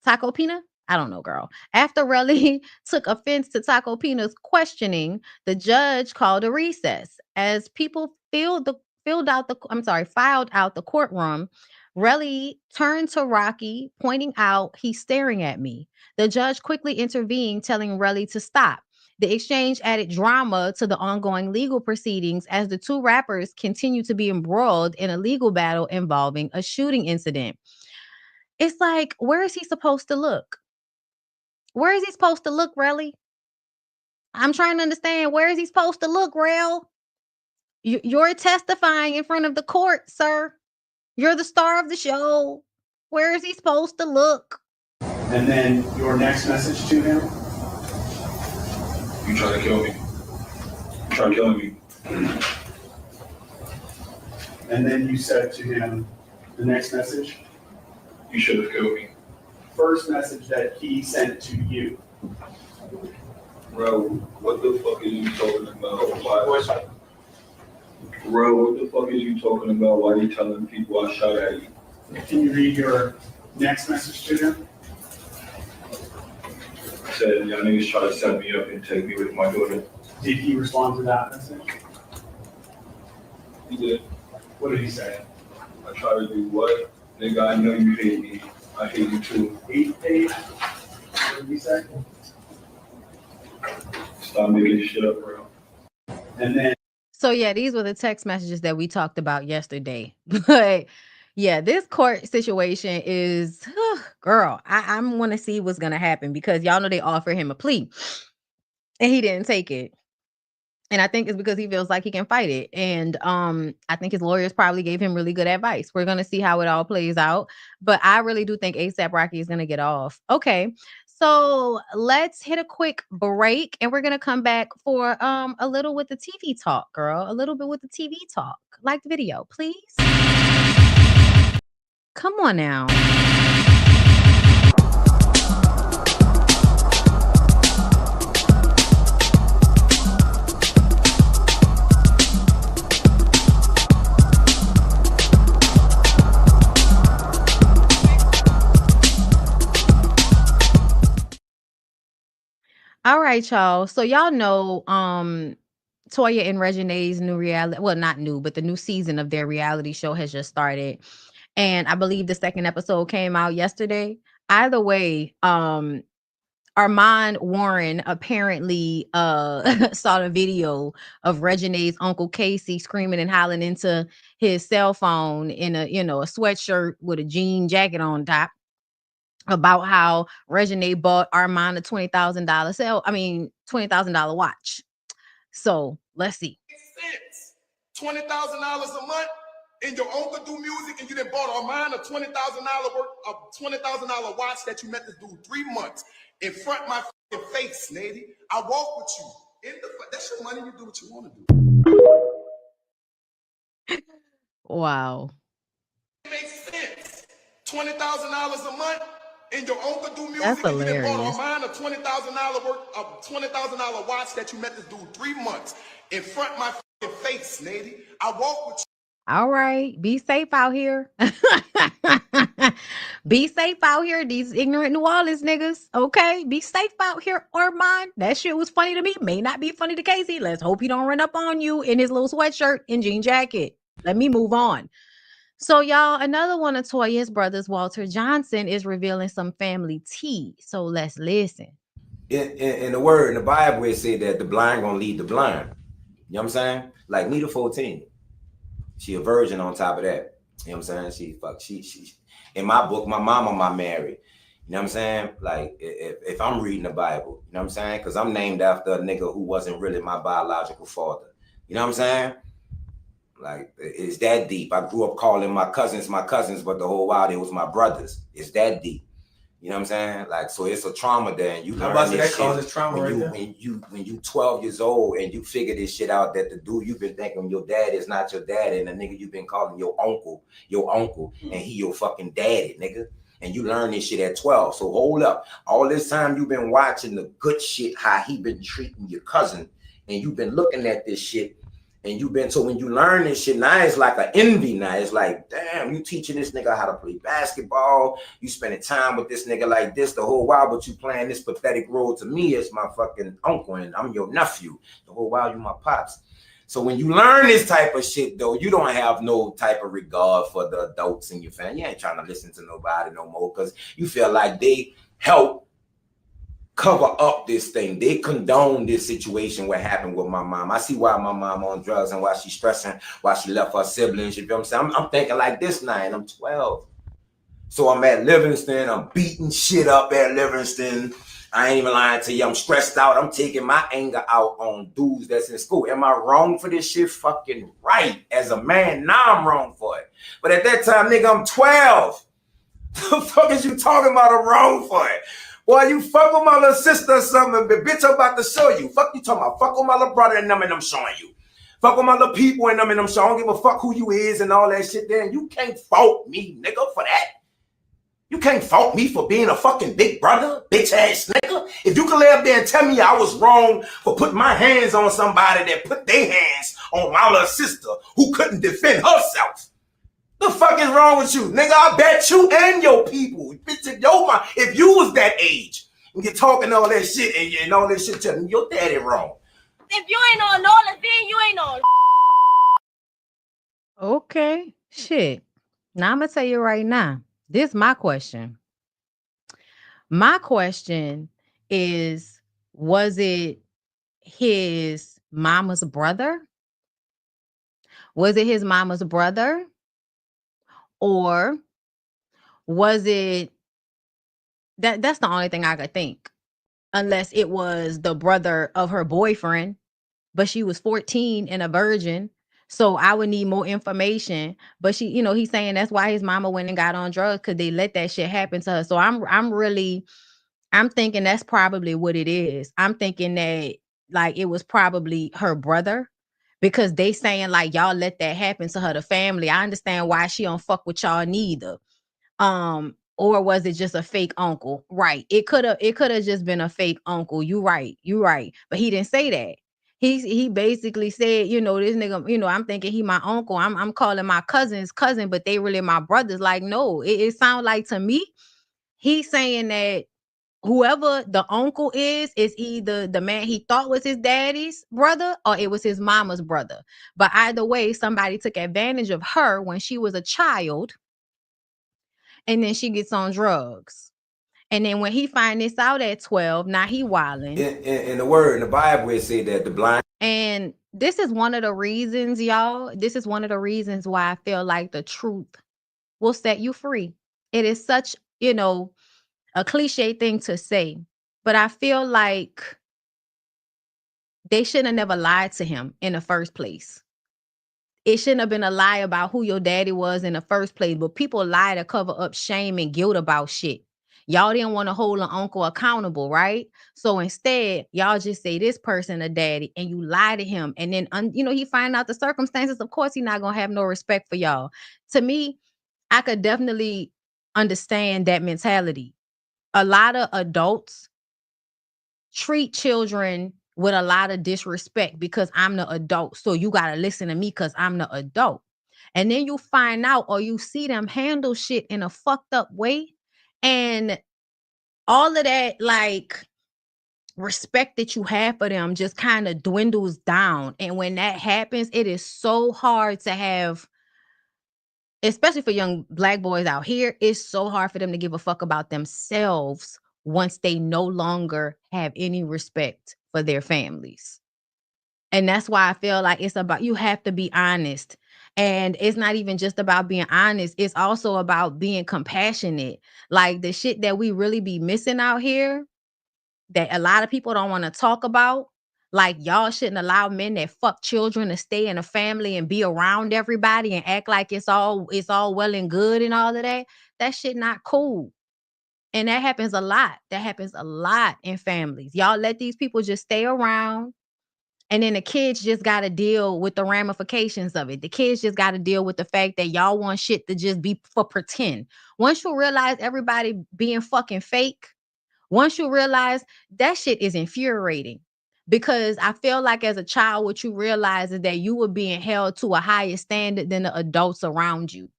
I don't know, girl. After Relly took offense to Tacopina's questioning, the judge called a recess. As people filed out the courtroom, Relly turned to Rocky, pointing out, "He's staring at me." The judge quickly intervened, telling Relly to stop. The exchange added drama to the ongoing legal proceedings as the two rappers continue to be embroiled in a legal battle involving a shooting incident. It's like, where is he supposed to look? Where is he supposed to look, Relly? I'm trying to understand. Where is he supposed to look, Rel? You're testifying in front of the court, sir. You're the star of the show. Where is he supposed to look? And then your next message to him? You trying to kill me. You trying to kill me. And then you said to him, the next message? You should have killed me. First message that he sent to you. Bro, what the fuck is you talking about? Why? Bro, what the fuck is you talking about? Why are you telling people I shot at you? Can you read your next message to him? Said, y'all niggas try to set me up and take me with my daughter. Did he respond to that message? He did. What did he say? I try to do what? Nigga, I know you hate me. I hate you too. Hate? What did he say? Stop making this shit up, bro. And then. So yeah, these were the text messages that we talked about yesterday. But yeah, this court situation is, girl, I want to see what's going to happen because y'all know they offered him a plea and he didn't take it. And I think it's because he feels like he can fight it. And I think his lawyers probably gave him really good advice. We're going to see how it all plays out. But I really do think ASAP Rocky is going to get off. Okay. So let's hit a quick break and we're going to come back for a little with the TV talk, girl. A little bit with the TV talk. Like the video, please. Come on now. All right, y'all. So y'all know Toya and Regine's new reality, well, not new, but the new season of their reality show has just started. And I believe the second episode came out yesterday. Either way, Armand Warren apparently saw the video of Regine's Uncle Casey screaming and hollering into his cell phone in a sweatshirt with a jean jacket on top about how Regine bought Armand a $20,000 watch. So let's see. $20,000 a month, and your uncle do music, and you then bought Armand a $20,000 watch that you met this dude 3 months in front of my face, lady. I walk with you. That's your money. You do what you want to do. Wow. It makes sense. $20,000 a month. And your uncle do music, that's hilarious. And you bought Armand a $20,000 watch that you met this dude 3 months in front of my face, lady. I walk with you. All right, be safe out here. Be safe out here, these ignorant New Orleans niggas. Okay, be safe out here, Armand. That shit was funny to me. May not be funny to Casey. Let's hope he don't run up on you in his little sweatshirt and jean jacket. Let me move on. So, y'all, another one of Toya's brothers, Walter Johnson, is revealing some family tea. So let's listen. In the word, in the Bible, it said that the blind gonna lead the blind. You know what I'm saying? Like Nita 14. She a virgin on top of that. You know what I'm saying? She in my book, my mama, my Mary. You know what I'm saying? Like if I'm reading the Bible, you know what I'm saying? Because I'm named after a nigga who wasn't really my biological father. You know what I'm saying? Like, it's that deep. I grew up calling my cousins, but the whole while they was my brothers. It's that deep. You know what I'm saying? Like, so it's a trauma there, and you How learn about this that causes shit trauma when right you there? when you 12 years old and you figure this shit out that the dude you've been thinking your dad is not your dad, and the nigga you've been calling your uncle, and he your fucking daddy, nigga. And you learn this shit at 12. So hold up. All this time you've been watching the good shit, how he been treating your cousin, and you've been looking at this shit. And you've been, so when you learn this shit, now it's like an envy now. It's like, damn, you teaching this nigga how to play basketball. You spending time with this nigga like this the whole while, but you playing this pathetic role to me as my fucking uncle, and I'm your nephew. The whole while you my pops. So when you learn this type of shit, though, you don't have no type of regard for the adults in your family. You ain't trying to listen to nobody no more because you feel like they help cover up this thing. They condone this situation what happened with my mom. I see why my mom on drugs and why she's stressing, why she left her siblings. You feel what I'm saying? I'm thinking like this now, and I'm 12. So I'm at Livingston. I'm beating shit up at Livingston. I ain't even lying to you. I'm stressed out. I'm taking my anger out on dudes that's in school. Am I wrong for this shit? Fucking right. As a man, now I'm wrong for it. But at that time, nigga, I'm 12. The fuck is you talking about? I'm wrong for it. Boy, you fuck with my little sister or something, but bitch, I'm about to show you. Fuck you talking about. Fuck with my little brother and I'm showing you. Fuck with my little people and I'm showing. I don't give a fuck who you is and all that shit there. And you can't fault me, nigga, for that. You can't fault me for being a fucking big brother, bitch ass nigga. If you can lay up there and tell me I was wrong for putting my hands on somebody that put their hands on my little sister who couldn't defend herself. The fuck is wrong with you? Nigga, I bet you and your people. Bitch, if you was that age and you're talking all that shit and all that shit, telling your daddy wrong. If you ain't on all the thing, you ain't on. Okay. Shit. Now I'm gonna tell you right now. This is my question. My question is, was it his mama's brother? Was it his mama's brother? Or was it that's the only thing I could think. Unless it was the brother of her boyfriend, but she was 14 and a virgin. So I would need more information. But she, he's saying that's why his mama went and got on drugs because they let that shit happen to her. So I'm thinking that's probably what it is. I'm thinking that like it was probably her brother because they saying like y'all let that happen to her, the family. I understand why she don't fuck with y'all neither. Or was it just a fake uncle? Right. It could have just been a fake uncle. You right. But he didn't say that. He basically said, this nigga, I'm thinking he my uncle. I'm calling my cousin's cousin, but they really my brothers. Like, no, it sounds like to me, he's saying that whoever the uncle is either the man he thought was his daddy's brother or it was his mama's brother. But either way, somebody took advantage of her when she was a child, and then she gets on drugs. And then when he find this out at 12, now he wilding. In the word, in the Bible, it say that the blind. And this is one of the reasons, y'all. This is one of the reasons why I feel like the truth will set you free. It is such, a cliche thing to say, but I feel like they shouldn't have never lied to him in the first place. It shouldn't have been a lie about who your daddy was in the first place, but people lie to cover up shame and guilt about shit. Y'all didn't want to hold an uncle accountable, right? So instead, y'all just say this person a daddy and you lie to him. And then, he find out the circumstances. Of course, he's not going to have no respect for y'all. To me, I could definitely understand that mentality. A lot of adults treat children with a lot of disrespect because I'm the adult. So you got to listen to me because I'm the adult. And then you find out or you see them handle shit in a fucked up way. And all of that, like, respect that you have for them just kind of dwindles down. And when that happens, it is so hard to have, especially for young Black boys out here, it's so hard for them to give a fuck about themselves once they no longer have any respect for their families. And that's why I feel like it's about, you have to be honest. And it's not even just about being honest. It's also about being compassionate. Like the shit that we really be missing out here that a lot of people don't want to talk about. Like y'all shouldn't allow men that fuck children to stay in a family and be around everybody and act like it's all well and good and all of that. That shit not cool. And that happens a lot. That happens a lot in families. Y'all let these people just stay around. And then the kids just got to deal with the ramifications of it. The kids just got to deal with the fact that y'all want shit to just be for pretend. Once you realize everybody being fucking fake, once you realize that shit is infuriating. Because I feel like as a child, what you realize is that you were being held to a higher standard than the adults around you.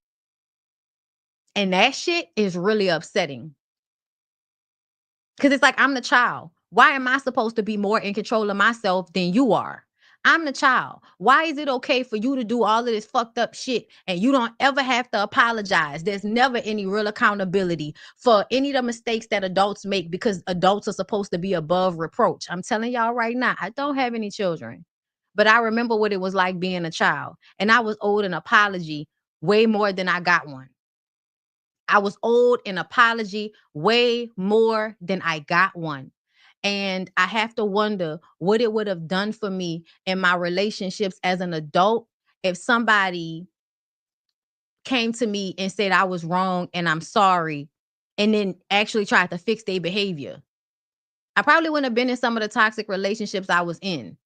And that shit is really upsetting. Because it's like, I'm the child. Why am I supposed to be more in control of myself than you are? I'm the child. Why is it okay for you to do all of this fucked up shit and you don't ever have to apologize? There's never any real accountability for any of the mistakes that adults make because adults are supposed to be above reproach. I'm telling y'all right now, I don't have any children, but I remember what it was like being a child. And I was owed an apology way more than I got one. I was owed an apology way more than I got one. And I have to wonder what it would have done for me in my relationships as an adult if somebody came to me and said I was wrong and I'm sorry, and then actually tried to fix their behavior. I probably wouldn't have been in some of the toxic relationships I was in.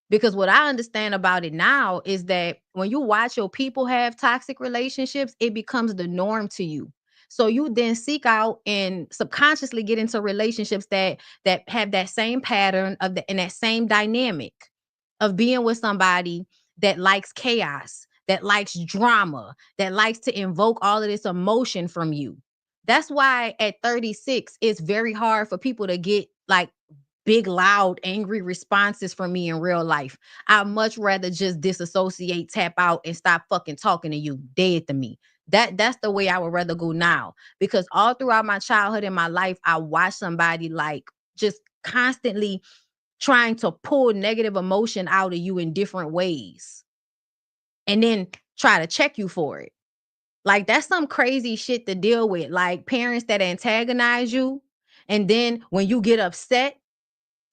Because what I understand about it now is that when you watch your people have toxic relationships, it becomes the norm to you. So you then seek out and subconsciously get into relationships that have that same pattern of and that same dynamic of being with somebody that likes chaos, that likes drama, that likes to invoke all of this emotion from you. That's why at 36, it's very hard for people to get like big, loud, angry responses from me in real life. I'd much rather just disassociate, tap out, and stop fucking talking to you, dead to me. That's the way I would rather go now. Because all throughout my childhood and my life, I watched somebody like just constantly trying to pull negative emotion out of you in different ways. And then try to check you for it. Like, that's some crazy shit to deal with. Like parents that antagonize you. And then when you get upset,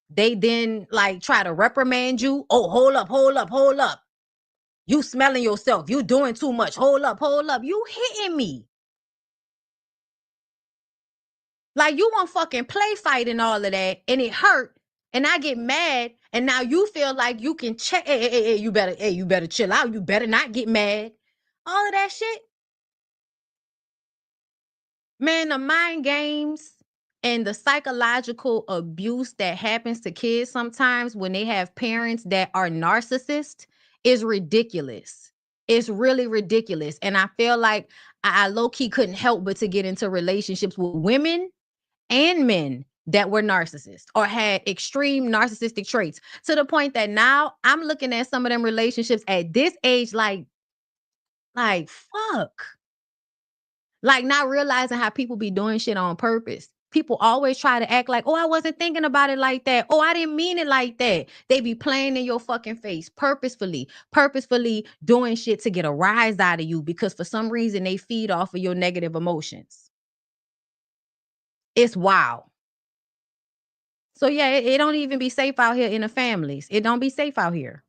they then like try to reprimand you. Oh, hold up, hold up, hold up. You smelling yourself. You doing too much. Hold up, hold up. You hitting me. Like you want fucking play fight and all of that. And it hurt. And I get mad. And now you feel like you can check. Hey, you better chill out. You better not get mad. All of that shit. Man, the mind games and the psychological abuse that happens to kids sometimes when they have parents that are narcissists is ridiculous. It's really ridiculous. And I feel like I low-key couldn't help but to get into relationships with women and men that were narcissists or had extreme narcissistic traits to the point that now I'm looking at some of them relationships at this age like fuck. Like not realizing how people be doing shit on purpose. People always try to act like, oh, I wasn't thinking about it like that. Oh, I didn't mean it like that. They be playing in your fucking face purposefully doing shit to get a rise out of you because for some reason they feed off of your negative emotions. It's wild. So yeah, it don't even be safe out here in the families. It don't be safe out here.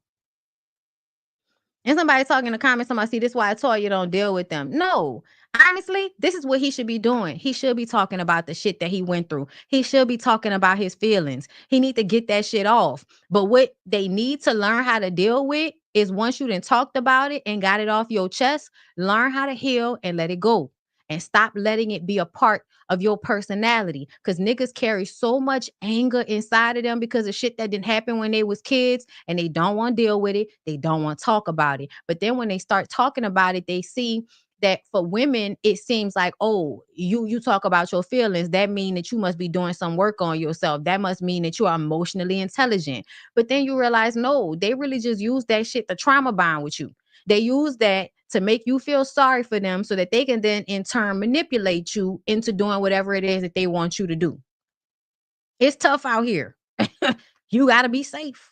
And somebody talking in the comments, somebody see this is why I told you don't deal with them. No, honestly, this is what he should be doing. He should be talking about the shit that he went through. He should be talking about his feelings. He need to get that shit off. But what they need to learn how to deal with is once you done talked about it and got it off your chest, learn how to heal and let it go. And stop letting it be a part of your personality. Because niggas carry so much anger inside of them because of shit that didn't happen when they was kids and they don't want to deal with it. They don't want to talk about it. But then when they start talking about it, they see that for women, it seems like, oh, you talk about your feelings. That means that you must be doing some work on yourself. That must mean that you are emotionally intelligent. But then you realize, no, they really just use that shit to trauma bond with you. They use that to make you feel sorry for them so that they can then in turn manipulate you into doing whatever it is that they want you to do. It's tough out here. You got to be safe.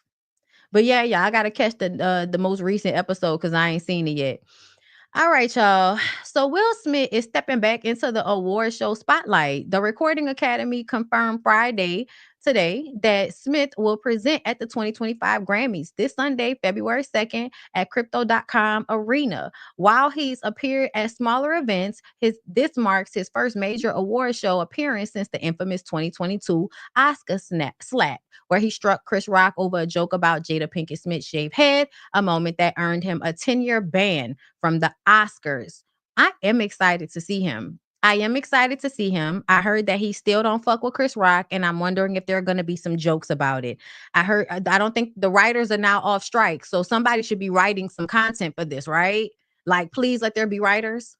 But yeah, I got to catch the most recent episode because I ain't seen it yet. All right, y'all. So Will Smith is stepping back into the award show spotlight. The Recording Academy confirmed Friday today that Smith will present at the 2025 Grammys this Sunday, February 2nd at Crypto.com Arena. While he's appeared at smaller events, this marks his first major award show appearance since the infamous 2022 Oscar slap, where he struck Chris Rock over a joke about Jada Pinkett Smith's shaved head, a moment that earned him a 10-year ban from the Oscars. I am excited to see him. I am excited to see him. I heard that he still don't fuck with Chris Rock, and I'm wondering if there are going to be some jokes about it. I don't think the writers are now off strike, so somebody should be writing some content for this, right? Like, please let there be writers.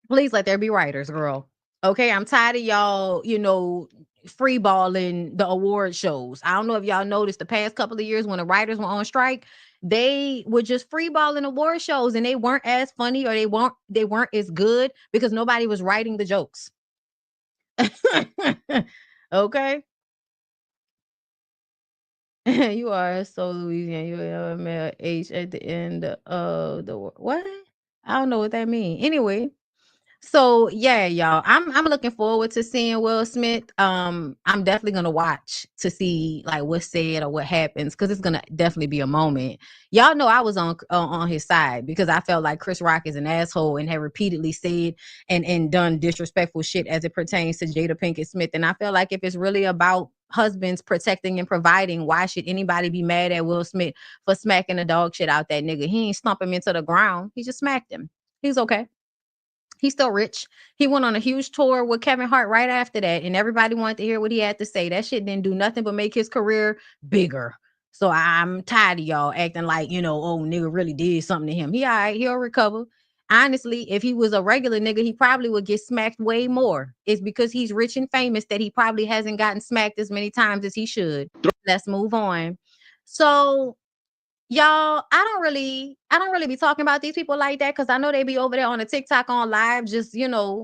Please let there be writers, girl. Okay, I'm tired of y'all, free balling the award shows. I don't know if y'all noticed the past couple of years when the writers were on strike, they were just free balling award shows and they weren't as funny or they weren't as good because nobody was writing the jokes. Okay. You are so Louisiana. You have a H at the end of the word. What? I don't know what that means. Anyway, so yeah, y'all, I'm looking forward to seeing Will Smith. I'm definitely gonna watch to see like what's said or what happens because it's gonna definitely be a moment. Y'all know I was on his side because I felt like Chris Rock is an asshole and had repeatedly said and done disrespectful shit as it pertains to Jada Pinkett Smith. And I feel like if it's really about husbands protecting and providing, why should anybody be mad at Will Smith for smacking the dog shit out that nigga? He ain't stomp him into the ground. He just smacked him. He's okay. He's still rich. He went on a huge tour with Kevin Hart right after that, and everybody wanted to hear what he had to say. That shit didn't do nothing but make his career bigger. So I'm tired of y'all acting like, oh, nigga really did something to him. He all right. He'll recover. Honestly, if he was a regular nigga, he probably would get smacked way more. It's because he's rich and famous that he probably hasn't gotten smacked as many times as he should. Let's move on. So y'all, I don't really be talking about these people like that because I know they be over there on the TikTok on live, just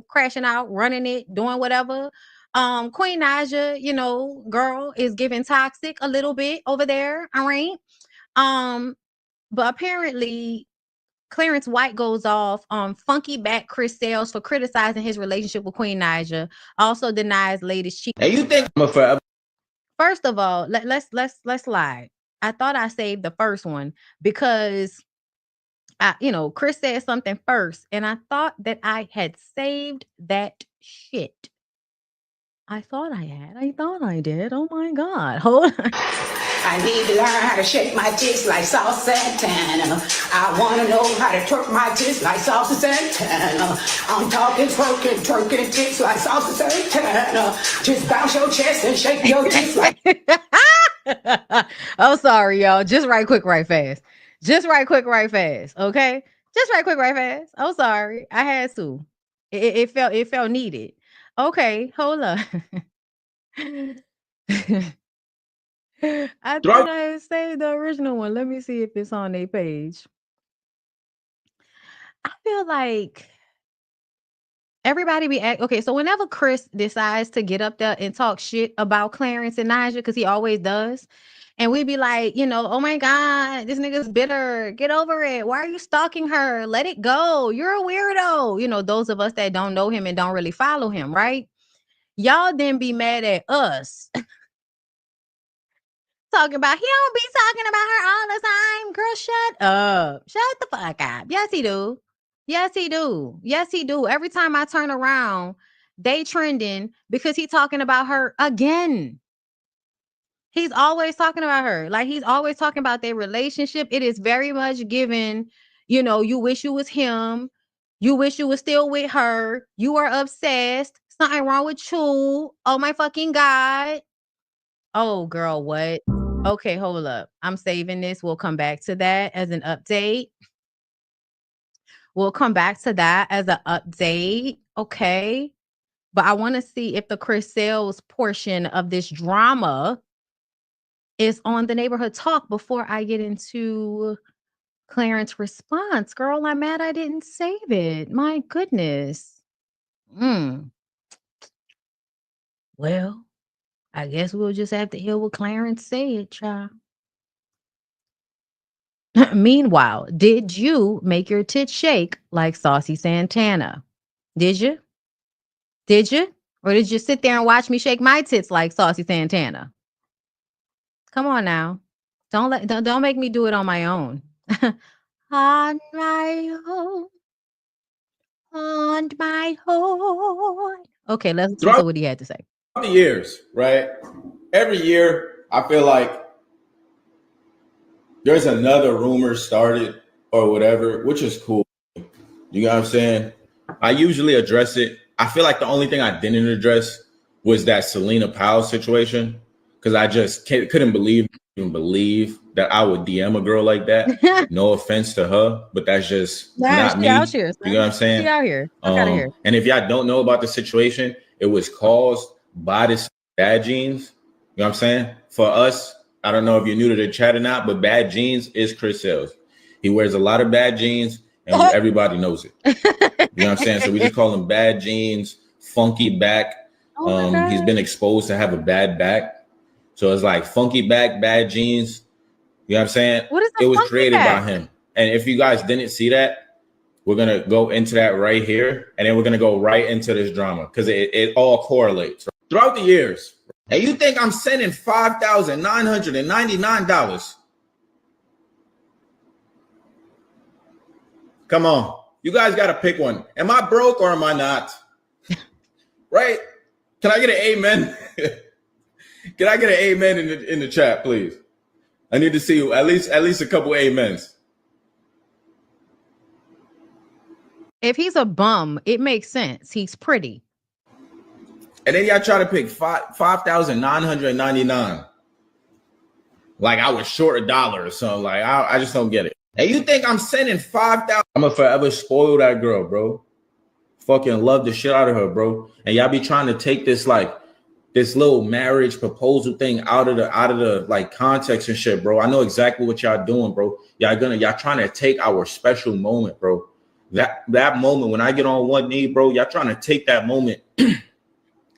crashing out, running it, doing whatever. Queen Naja, girl is giving toxic a little bit over there. All right. But apparently Clarence White goes off on funky back Chris Sales for criticizing his relationship with Queen Naja. Also denies latest cheat. And you think I'm a forever? First of all, let's lie. I thought I saved the first one because Chris said something first, and I thought that I had saved that shit. I thought I had. I thought I did. Oh my God. Hold on. I need to learn how to shake my tits like Sauce Santana. I want to know how to twerk my tits like Sauce Santana. I'm talking twerking tits like Sauce Santana. Just bounce your chest and shake your tits like... Oh, sorry, y'all. Just right quick, right fast. Just right quick, right fast. Okay? Just right quick, right fast. Oh, sorry. I had to. It felt needed. Okay, hold on. I thought I had saved the original one. Let me see if it's on their page. I feel like everybody be okay. So whenever Chris decides to get up there and talk shit about Clarence and Naja, because he always does, and we be like, oh my God, this nigga's bitter. Get over it. Why are you stalking her? Let it go. You're a weirdo. Those of us that don't know him and don't really follow him, right? Y'all then be mad at us. Talking about he don't be talking about her all the time. Girl, shut up. Shut the fuck up. Yes, he do. Yes, he do. Yes, he do. Every time I turn around, they trending because he talking about her again. He's always talking about her. Like he's always talking about their relationship. It is very much given, you wish you was him. You wish you was still with her. You are obsessed. Something wrong with you. Oh my fucking God. Oh, girl, what? Okay, hold up. I'm saving this. We'll come back to that as an update. We'll come back to that as an update. Okay. But I want to see if the Chris Sales portion of this drama is on the neighborhood talk before I get into Clarence response. Girl, I'm mad I didn't save it. My goodness. Well, I guess we'll just have to hear what Clarence said, child. Meanwhile, did you make your tits shake like Saucy Santana? Did you? Did you? Or did you sit there and watch me shake my tits like Saucy Santana? Come on now. Don't make me do it on my own. On my own. On my own. Okay, let's listen to what he had to say. The years, right? Every year, I feel like there's another rumor started or whatever, which is cool. You know what I'm saying? I usually address it. I feel like the only thing I didn't address was that Selena Powell situation, because I just couldn't believe that I would DM a girl like that. No offense to her, but that's just not me. Out here, you know what I'm saying? She out here. Here. And if y'all don't know about the situation, it was caused by this Bad Jeans. You know what I'm saying? For us, I don't know if you're new to the chat or not, but Bad Jeans is Chris Sales. He wears a lot of bad jeans, and everybody knows it. You know what I'm saying? So we just call him Bad Jeans, Funky Back. He's been exposed to have a bad back. So it's like Funky Back, Bad Jeans. You know what I'm saying? What is it was created by him. And if you guys didn't see that, we're going to go into that right here. And then we're going to go right into this drama because it all correlates. Throughout the years, and you think I'm sending $5,999? Come on. You guys got to pick one. Am I broke or am I not? Right? Can I get an amen? Can I get an amen in the chat, please? I need to see at least a couple amens. If he's a bum, it makes sense. He's pretty. And then y'all try to pick $5,999. Like I was short $1 or something. Like I just don't get it. And you think I'm sending $5,000? I'm gonna forever spoil that girl, bro. Fucking love the shit out of her, bro. And y'all be trying to take this little marriage proposal thing out of the like context and shit, bro. I know exactly what y'all doing, bro. Y'all trying to take our special moment, bro. That moment when I get on one knee, bro, y'all trying to take that moment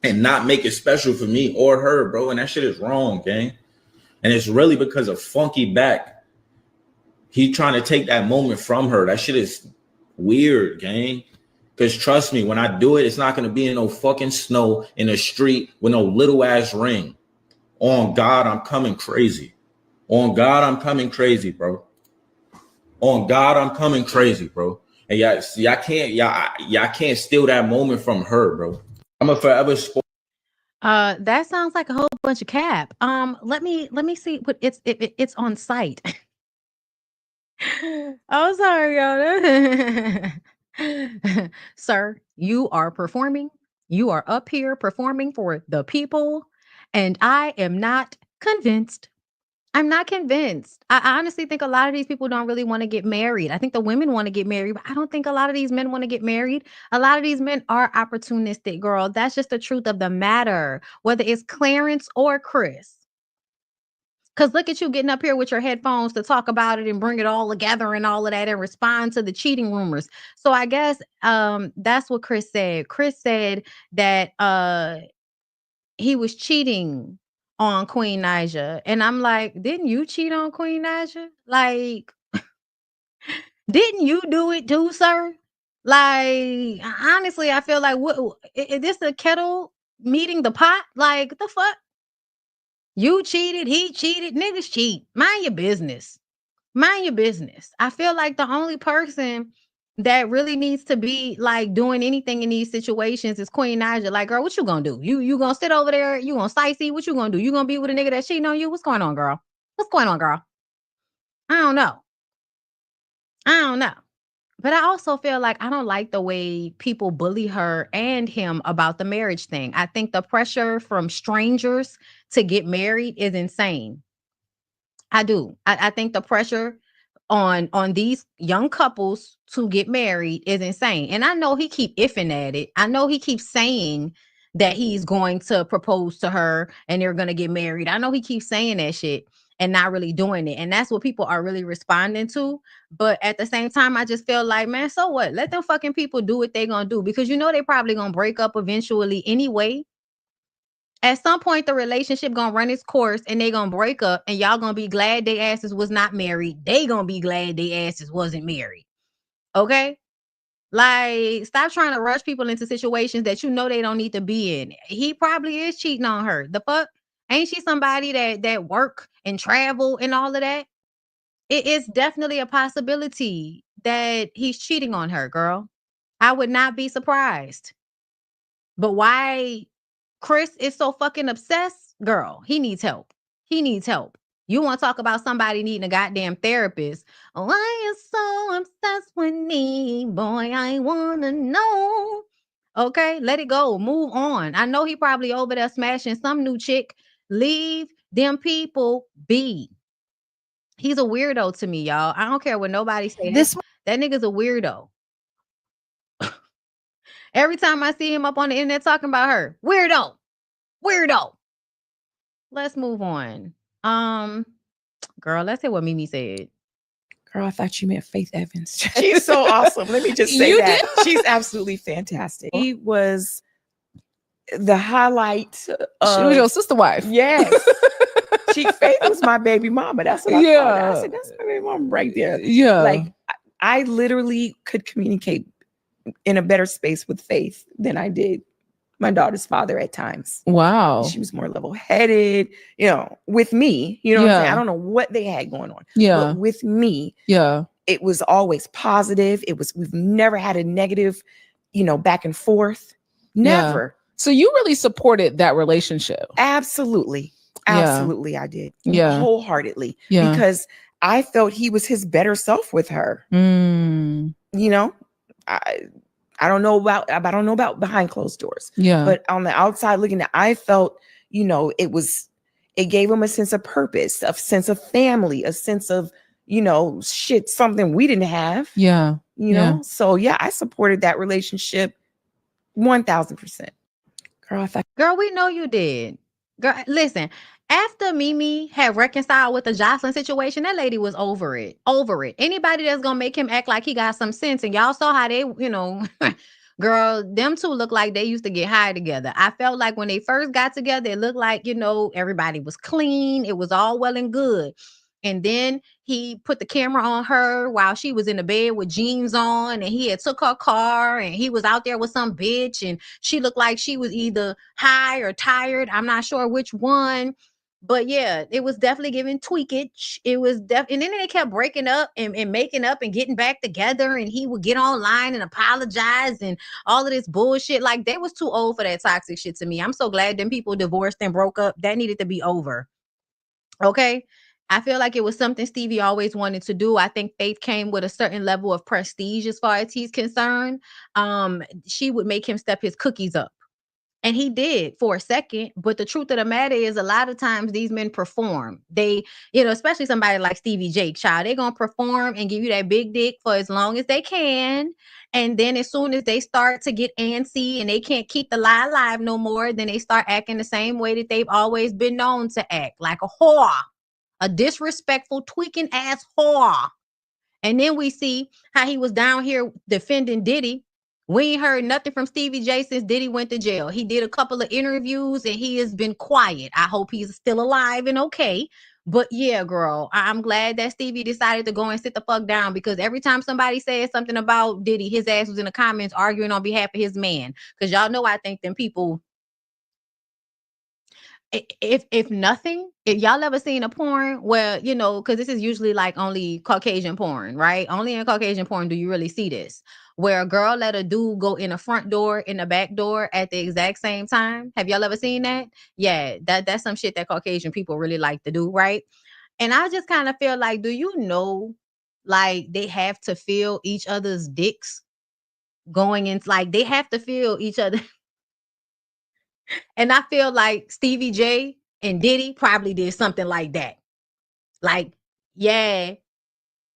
and not make it special for me or her, bro. And that shit is wrong, gang. And it's really because of Funky Back. He trying to take that moment from her. That shit is weird, gang. Because trust me, when I do it, it's not going to be in no fucking snow in the street with no little ass ring. On God, I'm coming crazy. On God, I'm coming crazy, bro. On God, I'm coming crazy, bro. And y'all can't steal that moment from her, bro. I'm a forever spoil. That sounds like a whole bunch of cap. Let me see what it's on site. Oh, sorry, y'all. Sir, you are performing. You are up here performing for the people, and I am not convinced. I'm not convinced. I honestly think a lot of these people don't really want to get married. I think the women want to get married, but I don't think a lot of these men want to get married. A lot of these men are opportunistic, girl. That's just the truth of the matter, whether it's Clarence or Chris. Because look at you getting up here with your headphones to talk about it and bring it all together and all of that and respond to the cheating rumors. So I guess that's what Chris said. Chris said that he was cheating on Queen Naija. And I'm like, didn't you cheat on Queen Naija? Like, didn't you do it too, sir? Like, honestly, I feel like, what is this the kettle meeting the pot? Like, what the fuck? You cheated, he cheated, niggas cheat. Mind your business. Mind your business. I feel like the only person that really needs to be like doing anything in these situations is Queen Naija. Like, girl, what you gonna do? You gonna sit over there? You gonna sightsee? What you gonna do? You gonna be with a nigga that's cheating on you? What's going on, girl? What's going on, girl? I don't know. But I also feel like I don't like the way people bully her and him about the marriage thing. I think the pressure from strangers to get married is insane. I do. I think the pressure on these young couples to get married is insane. And I know he keep iffing at it. I know he keeps saying that he's going to propose to her and they're going to get married. I know he keeps saying that shit and not really doing it. And that's what people are really responding to. But at the same time, I just feel like, man, so what? Let them fucking people do what they're going to do, because you know they probably going to break up eventually anyway. At some point, the relationship going to run its course and they going to break up and y'all going to be glad they asses was not married. They going to be glad they asses wasn't married. Okay? Like, stop trying to rush people into situations that you know they don't need to be in. He probably is cheating on her. The fuck? Ain't she somebody that work and travel and all of that? It is definitely a possibility that he's cheating on her, girl. I would not be surprised. But why Chris is so fucking obsessed? Girl, he needs help. He needs help. You want to talk about somebody needing a goddamn therapist? Why you so obsessed with me? Boy, I want to know. Okay, let it go. Move on. I know he probably over there smashing some new chick. Leave them people be. He's a weirdo to me, y'all. I don't care what nobody says. That nigga's a weirdo. Every time I see him up on the internet talking about her, weirdo. Weirdo. Let's move on. Girl, let's hear what Mimi said. Girl, I thought you meant Faith Evans. She's so awesome. Let me just say You that. did? She's absolutely fantastic. He was the highlight. She was your sister wife. Yes. Faith was my baby mama. That's what I thought. I said, that's my baby mama right there. Yeah. Like, I literally could communicate in a better space with Faith than I did my daughter's father at times. Wow. She was more level-headed, with me. You know what I'm saying? I don't know what they had going on. Yeah. But with me, it was always positive. We've never had a negative, back and forth. Never. Yeah. So you really supported that relationship. Absolutely. Absolutely, I did. Yeah. Wholeheartedly. Yeah. Because I felt he was his better self with her. I don't know about behind closed doors. Yeah. But on the outside looking at, I felt, it gave him a sense of purpose, a sense of family, a sense of, something we didn't have. Yeah. know? So yeah, I supported that relationship 1000%. Girl, we know you did. Girl, listen, after Mimi had reconciled with the Jocelyn situation, that lady was over it. Over it. Anybody that's gonna make him act like he got some sense, and y'all saw how they, girl, them two look like they used to get high together. I felt like when they first got together, it looked like, everybody was clean. It was all well and good. And then he put the camera on her while she was in the bed with jeans on, and he had took her car, and he was out there with some bitch, and she looked like she was either high or tired. I'm not sure which one. But yeah, it was definitely giving tweakage. It was and then they kept breaking up and making up and getting back together, and he would get online and apologize and all of this bullshit. Like, they was too old for that toxic shit to me. I'm so glad them people divorced and broke up. That needed to be over. Okay. I feel like it was something Stevie always wanted to do. I think Faith came with a certain level of prestige as far as he's concerned. She would make him step his cookies up. And he did for a second. But the truth of the matter is, a lot of times these men perform. They, especially somebody like Stevie J, child, they're going to perform and give you that big dick for as long as they can. And then as soon as they start to get antsy and they can't keep the lie alive no more, then they start acting the same way that they've always been known to act, like a whore. A disrespectful, tweaking ass whore. And then we see how he was down here defending Diddy. We ain't heard nothing from Stevie J since Diddy went to jail. He did a couple of interviews and he has been quiet. I hope he's still alive and okay. But yeah, girl, I'm glad that Stevie decided to go and sit the fuck down, because every time somebody says something about Diddy, his ass was in the comments arguing on behalf of his man. Because y'all know, I think them people, if nothing, if y'all ever seen a porn where, because this is usually like only Caucasian porn, right? Only in Caucasian porn do you really see this, where a girl let a dude go in the front door, in the back door at the exact same time. Have y'all ever seen that? Yeah, that's some shit that Caucasian people really like to do, right? And I just kind of feel like, do you know, like, they have to feel each other's dicks going in, like, they have to feel each other. And I feel like Stevie J and Diddy probably did something like that. Like,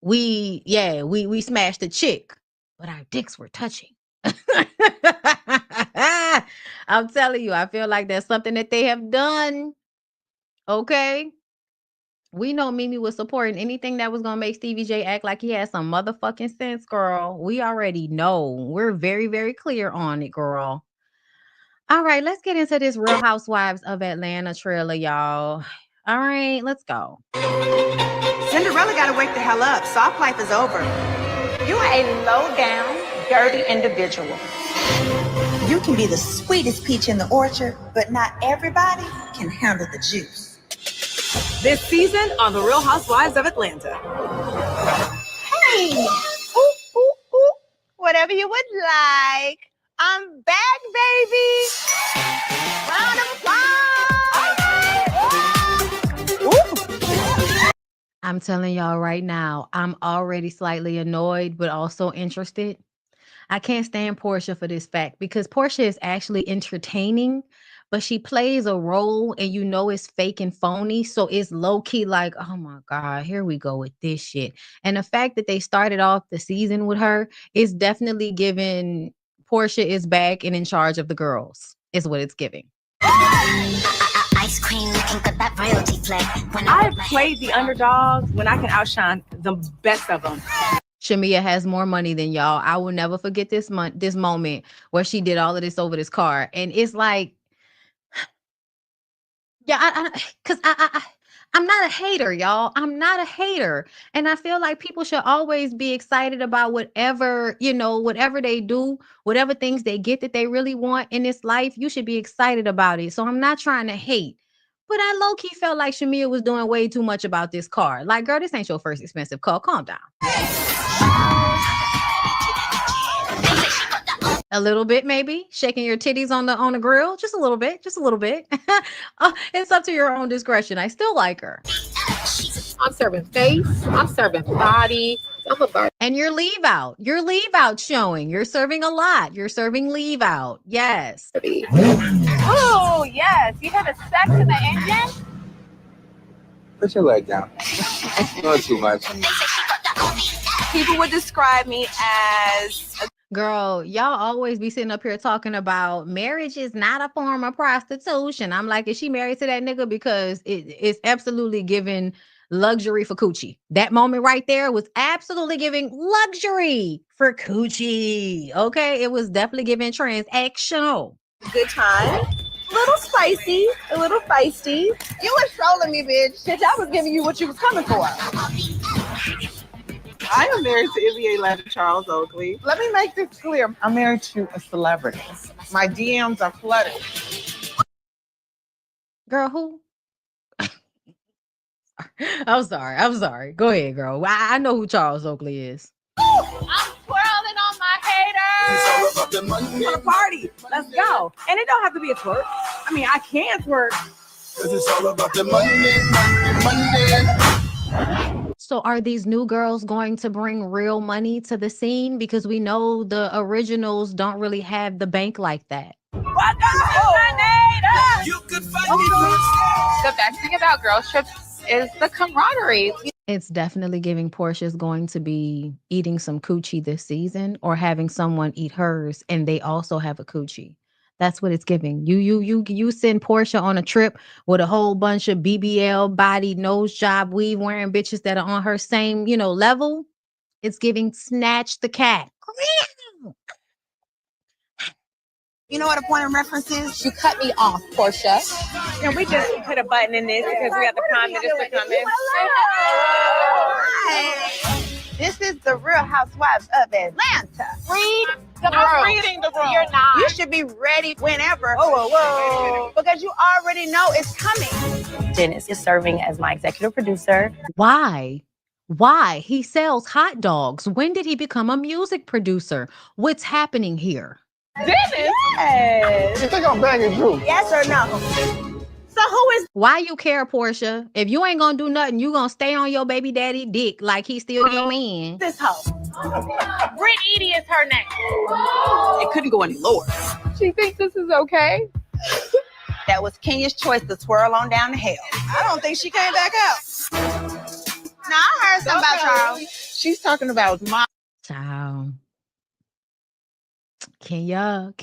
we smashed a chick, but our dicks were touching. I'm telling you, I feel like that's something that they have done. Okay. We know Mimi was supporting anything that was going to make Stevie J act like he had some motherfucking sense, girl. We already know. We're very, very clear on it, girl. All right, let's get into this Real Housewives of Atlanta trailer, y'all. All right, let's go. Cinderella gotta wake the hell up. Soft life is over. You are a low down, dirty individual. You can be the sweetest peach in the orchard, but not everybody can handle the juice. This season on The Real Housewives of Atlanta. Hey! Ooh, ooh, ooh. Whatever you would like. I'm back, baby! Round of applause! I'm telling y'all right now, I'm already slightly annoyed, but also interested. I can't stand Portia for this fact because Portia is actually entertaining, but she plays a role and you know it's fake and phony. So it's low key like, oh my God, here we go with this shit. And the fact that they started off the season with her is definitely giving Portia is back and in charge of the girls, is what it's giving. Ice cream looking good, that royalty flag. I've played the underdogs when I can outshine the best of them. Shamia has more money than y'all. I will never forget this moment where she did all of this over this car. And it's like, yeah, I'm not a hater, y'all. I'm not a hater. And I feel like people should always be excited about whatever, whatever they do, whatever things they get that they really want in this life. You should be excited about it. So I'm not trying to hate. But I low-key felt like Shamia was doing way too much about this car. Like, girl, this ain't your first expensive car. Calm down. A little bit, maybe shaking your titties on the grill, just a little bit. It's up to your own discretion. I still like her. I'm serving face. I'm serving body. I'm a bird. And your leave out showing. You're serving a lot. You're serving leave out. Yes. Oh yes, you have a sex in the engine. Put your leg down. Not too much. People would describe me as Girl, y'all always be sitting up here talking about marriage is not a form of prostitution. I'm like, is she married to that nigga? Because it's absolutely giving luxury for coochie. That moment right there was absolutely giving luxury for coochie. Okay, it was definitely giving transactional. good time. A little spicy, a little feisty. You was trolling me, bitch. Bitch, I was giving you what you was coming for. I am married to NBA legend Charles Oakley. Let me make this clear. I'm married to a celebrity. My DMs are flooded. Girl, who? I'm sorry. Go ahead, girl. I know who Charles Oakley is. I'm twirling on my haters. For the party. Let's go. And it don't have to be a twerk. I mean, I can twerk. Cause it's all about the money. So are these new girls going to bring real money to the scene? Because we know the originals don't really have the bank like that. Welcome to Grenada. You could find me. The best thing about girls trips is the camaraderie. It's definitely giving Portia's going to be eating some coochie this season or having someone eat hers and they also have a coochie. That's what it's giving. You send Portia on a trip with a whole bunch of BBL body, nose job, weave wearing bitches that are on her same, level. It's giving Snatch the Cat. You know what a point of reference is? You cut me off, Portia. And we just put a button in this because we have the Prime Minister coming. Hi. This is the Real Housewives of Atlanta. Read the room. I'm reading the room. You're not. You should be ready whenever. Whoa. Because you already know it's coming. Dennis is serving as my executive producer. Why? He sells hot dogs. When did he become a music producer? What's happening here? Dennis? Yes. You think I'm banging Drew? Yes or no? So who is Why you care, Portia? If you ain't gonna do nothing, you gonna stay on your baby daddy dick like he's still your man. this hoe? Britt Edie is her name. It couldn't go any lower. She thinks this is okay. That was Kenya's choice to twirl on down to hell. I don't think she came back out. Now I heard something about Charles. She's talking about my. Child. Kenya.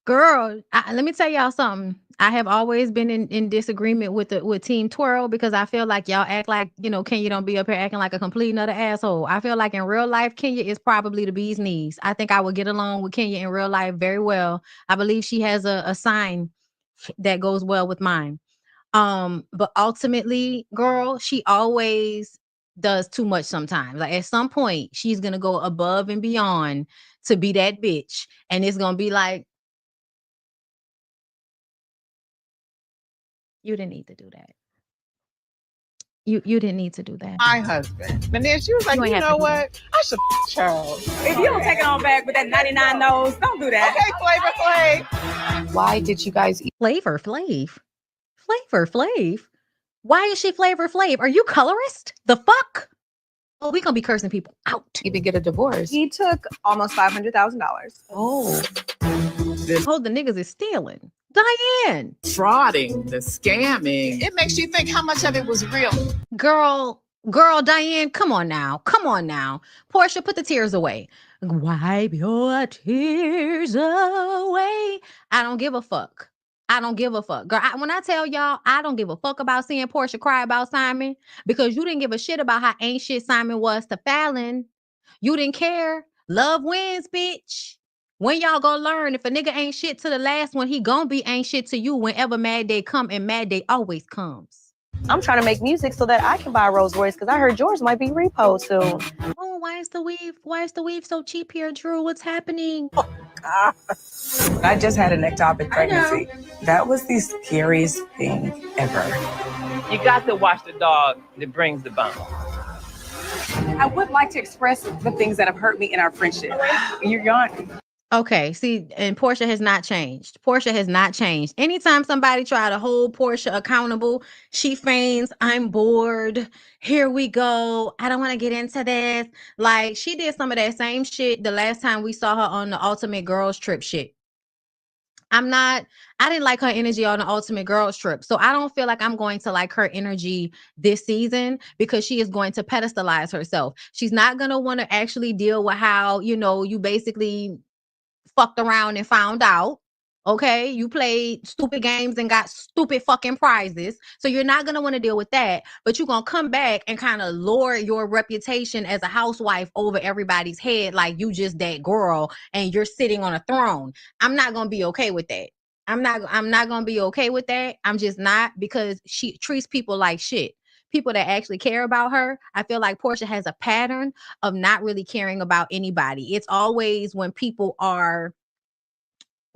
Girl, let me tell y'all something. I have always been in disagreement with Team Twirl because I feel like y'all act like, Kenya don't be up here acting like a complete another asshole. I feel like in real life, Kenya is probably the bee's knees. I think I would get along with Kenya in real life very well. I believe she has a sign that goes well with mine. But ultimately, girl, she always does too much sometimes. Like at some point, she's gonna go above and beyond to be that bitch, and it's gonna be like, you didn't need to do that. You didn't need to do that. My husband. And then she was like, you know what? I should Charles. If you don't take it on back with that 99 nose, don't do that. Okay, Flavor Flav. Why did you guys eat? Flavor Flav? Flavor Flav? Why is she Flavor Flav? Are you colorist? The fuck? Oh, we gonna be cursing people out. Even get a divorce. He took almost $500,000. Oh. The niggas is stealing. Diane. Frauding, the scamming. It makes you think how much of it was real. Girl, Diane, come on now. Portia, put the tears away. Wipe your tears away. I don't give a fuck. Girl, when I tell y'all, I don't give a fuck about seeing Portia cry about Simon because you didn't give a shit about how ain't shit Simon was to Fallon. You didn't care. Love wins, bitch. When y'all gonna learn if a nigga ain't shit to the last one, he gonna be ain't shit to you whenever Mad Day come, and Mad Day always comes. I'm trying to make music so that I can buy Rolls Royce because I heard yours might be repo soon. Oh, why is the weave so cheap here, Drew? What's happening? I just had an ectopic pregnancy. That was the scariest thing ever. You got to watch the dog that brings the bone. I would like to express the things that have hurt me in our friendship. You're yawning. Okay, see, and Portia has not changed. Anytime somebody try to hold Portia accountable, she feigns, I'm bored. Here we go. I don't want to get into this. Like, she did some of that same shit the last time we saw her on the Ultimate Girls Trip shit. I didn't like her energy on the Ultimate Girls Trip. So I don't feel like I'm going to like her energy this season because she is going to pedestalize herself. She's not going to want to actually deal with how, you basically fucked around and found out. Okay, you played stupid games and got stupid fucking prizes. So you're not going to want to deal with that, but you're going to come back and kind of lower your reputation as a housewife over everybody's head like you just that girl and you're sitting on a throne. I'm not going to be okay with that. I'm not going to be okay with that. I'm just not, because she treats people like shit. People that actually care about her. I feel like Portia has a pattern of not really caring about anybody. It's always when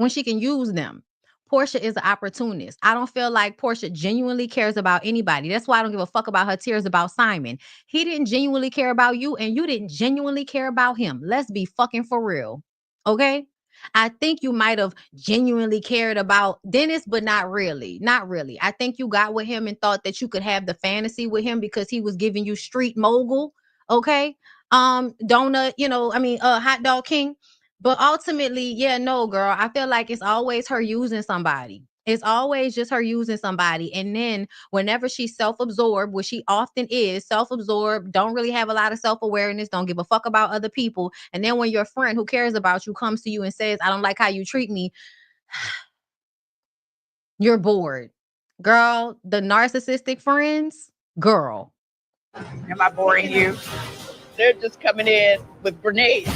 she can use them. Portia is an opportunist. I don't feel like Portia genuinely cares about anybody. That's why I don't give a fuck about her tears about Simon. He didn't genuinely care about you, and you didn't genuinely care about him. Let's be fucking for real. Okay? I think you might have genuinely cared about Dennis, but not really. Not really. I think you got with him and thought that you could have the fantasy with him because he was giving you street mogul. Okay? Donut, hot dog king. But ultimately, no, girl, I feel like it's always her using somebody. It's always just her using somebody. And then whenever she's self-absorbed, which she often is, self-absorbed, don't really have a lot of self-awareness, don't give a fuck about other people. And then when your friend who cares about you comes to you and says, I don't like how you treat me, you're bored. Girl, the narcissistic friends, girl. Am I boring you? They're just coming in with grenades.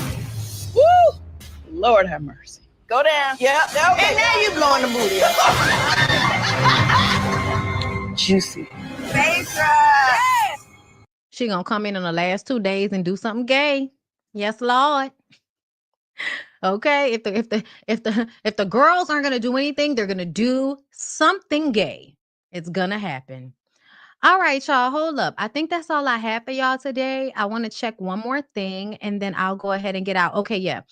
Woo! Lord have mercy. Go down. Yep. Okay. And now you blowing the booty up. Juicy. Yes. She gonna come in on the last 2 days and do something gay. Yes, Lord. Okay. If the girls aren't gonna do anything, they're gonna do something gay. It's gonna happen. All right, y'all, hold up. I think that's all I have for y'all today. I want to check one more thing and then I'll go ahead and get out. Okay, yeah.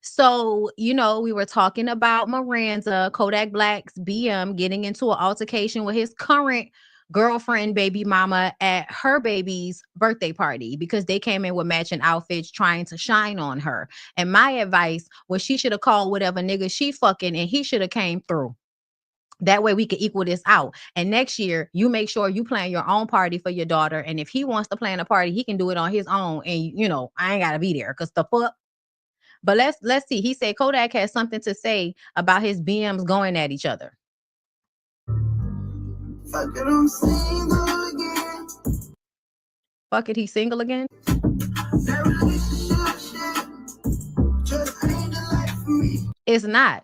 So, we were talking about Miranda, Kodak Black's BM, getting into an altercation with his current girlfriend, baby mama, at her baby's birthday party because they came in with matching outfits trying to shine on her. And my advice was she should have called whatever nigga she fucking and he should have came through. That way we can equal this out. And next year, you make sure you plan your own party for your daughter. And if he wants to plan a party, he can do it on his own. And, I ain't got to be there because the fuck. But let's see. He said Kodak has something to say about his BMs going at each other. Fuck it, I'm single again. Fuck it, he's single again? It's not.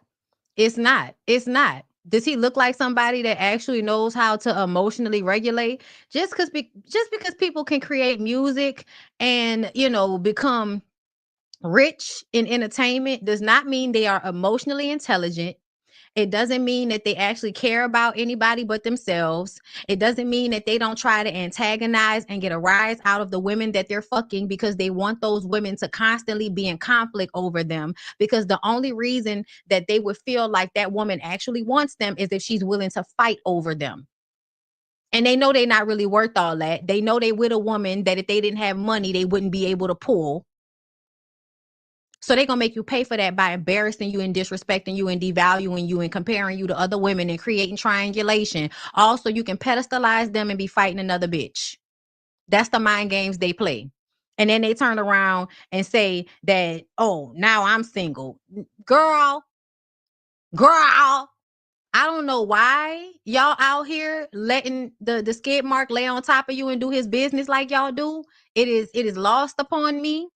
Does he look like somebody that actually knows how to emotionally regulate? Just because people can create music and, you know, become rich in entertainment does not mean they are emotionally intelligent. It doesn't mean that they actually care about anybody but themselves. It doesn't mean that they don't try to antagonize and get a rise out of the women that they're fucking because they want those women to constantly be in conflict over them. Because the only reason that they would feel like that woman actually wants them is if she's willing to fight over them. And they know they're not really worth all that. They know they with a woman that if they didn't have money, they wouldn't be able to pull. So they're going to make you pay for that by embarrassing you and disrespecting you and devaluing you and comparing you to other women and creating triangulation. Also, you can pedestalize them and be fighting another bitch. That's the mind games they play. And then they turn around and say that, oh, now I'm single. Girl, I don't know why y'all out here letting the skid mark lay on top of you and do his business like y'all do. It is lost upon me.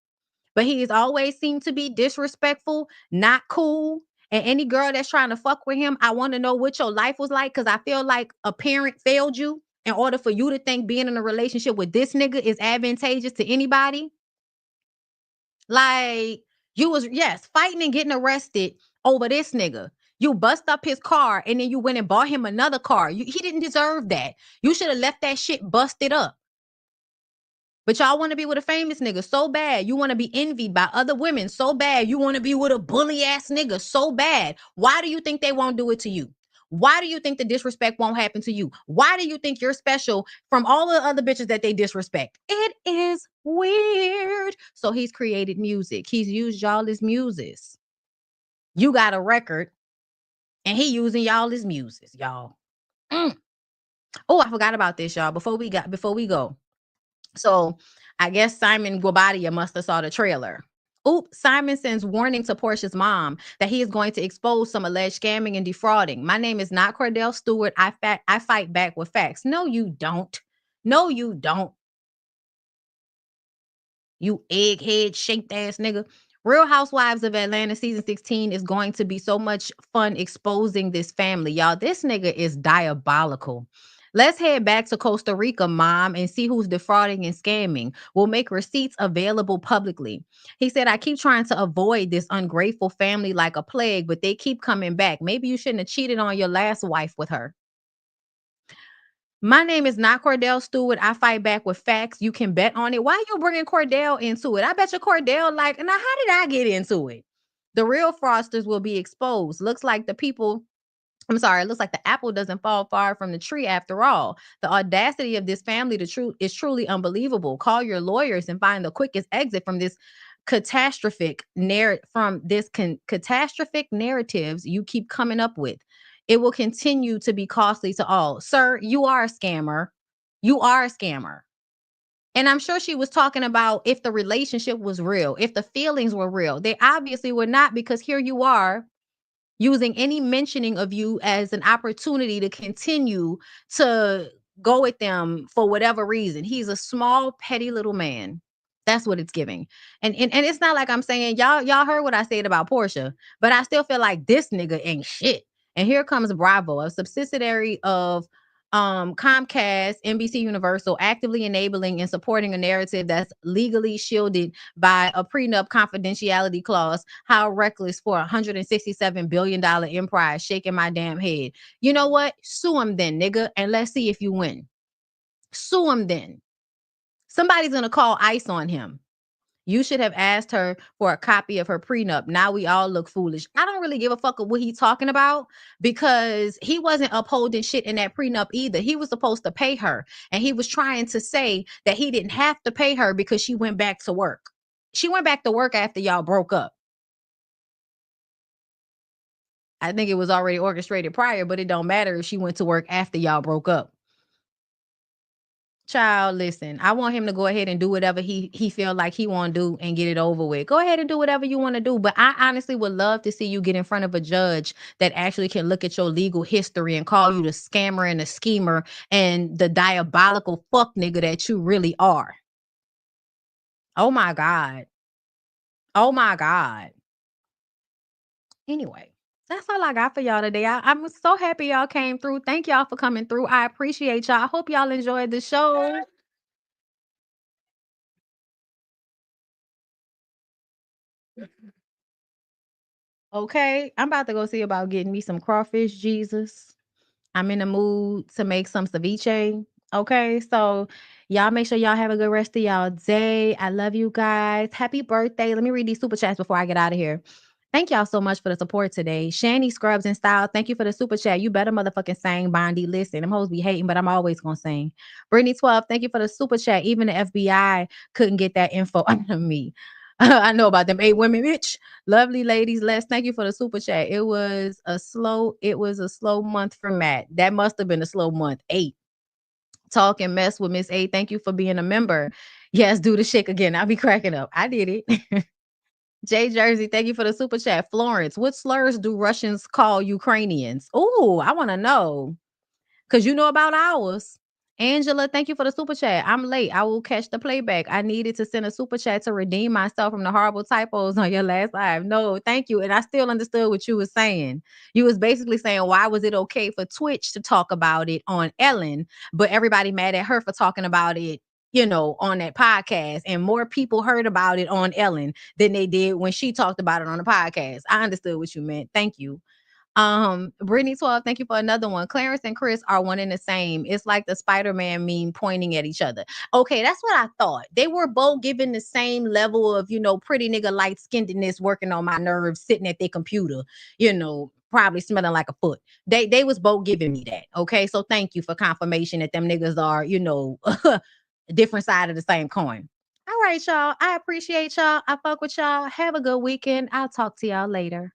But he has always seemed to be disrespectful, not cool. And any girl that's trying to fuck with him, I want to know what your life was like, because I feel like a parent failed you in order for you to think being in a relationship with this nigga is advantageous to anybody. Like, you was, yes, fighting and getting arrested over this nigga. You bust up his car and then you went and bought him another car. He didn't deserve that. You should have left that shit busted up. But y'all want to be with a famous nigga so bad. You want to be envied by other women so bad. You want to be with a bully ass nigga so bad. Why do you think they won't do it to you? Why do you think the disrespect won't happen to you? Why do you think you're special from all the other bitches that they disrespect? It is weird. So he's created music. He's used y'all as muses. You got a record and he using y'all as muses, y'all. Oh, I forgot about this, y'all. Before we go. So I guess Simon Guobadia must have saw the trailer. Oops, Simon sends warning to Portia's mom that he is going to expose some alleged scamming and defrauding. My name is not Cordell Stewart. I fight back with facts. No, you don't. No, you don't. You egghead shaped ass nigga. Real Housewives of Atlanta season 16 is going to be so much fun exposing this family. Y'all, this nigga is diabolical. Let's head back to Costa Rica, mom, and see who's defrauding and scamming. We'll make receipts available publicly. He said, I keep trying to avoid this ungrateful family like a plague, but they keep coming back. Maybe you shouldn't have cheated on your last wife with her. My name is not Cordell Stewart. I fight back with facts. You can bet on it. Why are you bringing Cordell into it? I bet you Cordell like, now how did I get into it? The real fraudsters will be exposed. Looks like it looks like the apple doesn't fall far from the tree after all. The audacity of this family is truly unbelievable. Call your lawyers and find the quickest exit from this catastrophic narratives you keep coming up with. It will continue to be costly to all. Sir, you are a scammer. You are a scammer. And I'm sure she was talking about if the relationship was real, if the feelings were real. They obviously were not, because here you are using any mentioning of you as an opportunity to continue to go with them for whatever reason. He's a small, petty little man. That's what it's giving. And it's not like I'm saying y'all heard what I said about Portia, but I still feel like this nigga ain't shit. And here comes Bravo, a subsidiary of Comcast, NBC Universal, actively enabling and supporting a narrative that's legally shielded by a prenup confidentiality clause. How reckless for $167 billion empire. Shaking my damn head. You know what? Sue him then, nigga, and let's see if you win. Sue him then. Somebody's gonna call ICE on him. You should have asked her for a copy of her prenup. Now we all look foolish. I don't really give a fuck of what he's talking about, because he wasn't upholding shit in that prenup either. He was supposed to pay her. And he was trying to say that he didn't have to pay her because she went back to work. She went back to work after y'all broke up. I think it was already orchestrated prior, but it don't matter if she went to work after y'all broke up. Child, listen, I want him to go ahead and do whatever he feel like he want to do and get it over with. Go ahead and do whatever you want to do. But I honestly would love to see you get in front of a judge that actually can look at your legal history and call you the scammer and the schemer and the diabolical fuck nigga that you really are. Oh my God. Oh my God. Anyway, That's all I got for y'all today. I'm so happy y'all came through. Thank y'all for coming through. I appreciate y'all. I hope y'all enjoyed the show. Okay, I'm about to go see about getting me some crawfish, Jesus. I'm in the mood to make some ceviche. Okay, so y'all make sure y'all have a good rest of y'all day. I love you guys. Happy birthday. Let me read these super chats before I get out of here. Thank y'all so much for the support today. Shani Scrubs and Style, thank you for the super chat. You better motherfucking sing, Bondi. Listen, them hoes be hating, but I'm always gonna sing. Brittany 12, thank you for the super chat. Even the FBI couldn't get that info out of me. I know about them 8 women, bitch. Lovely ladies, Les, thank you for the super chat. It was a slow month for Matt. That must have been a slow month. 8. Talk and mess with Miss A. Thank you for being a member. Yes, do the shake again. I'll be cracking up. I did it. Jay Jersey, thank you for the super chat. Florence, what slurs do Russians call Ukrainians? Oh, I want to know. Because you know about ours. Angela, thank you for the super chat. I'm late. I will catch the playback. I needed to send a super chat to redeem myself from the horrible typos on your last live. No, thank you. And I still understood what you were saying. You was basically saying, why was it okay for Twitch to talk about it on Ellen, but everybody mad at her for talking about it, on that podcast, and more people heard about it on Ellen than they did when she talked about it on the podcast. I understood what you meant. Thank you. Brittany 12, thank you for another one. Clarence and Chris are one and the same. It's like the Spider-Man meme pointing at each other. Okay, that's what I thought. They were both given the same level of, pretty nigga light skinnedness working on my nerves, sitting at their computer, probably smelling like a foot. They was both giving me that. Okay, so thank you for confirmation that them niggas are, different side of the same coin. All right, y'all. I appreciate y'all. I fuck with y'all. Have a good weekend. I'll talk to y'all later.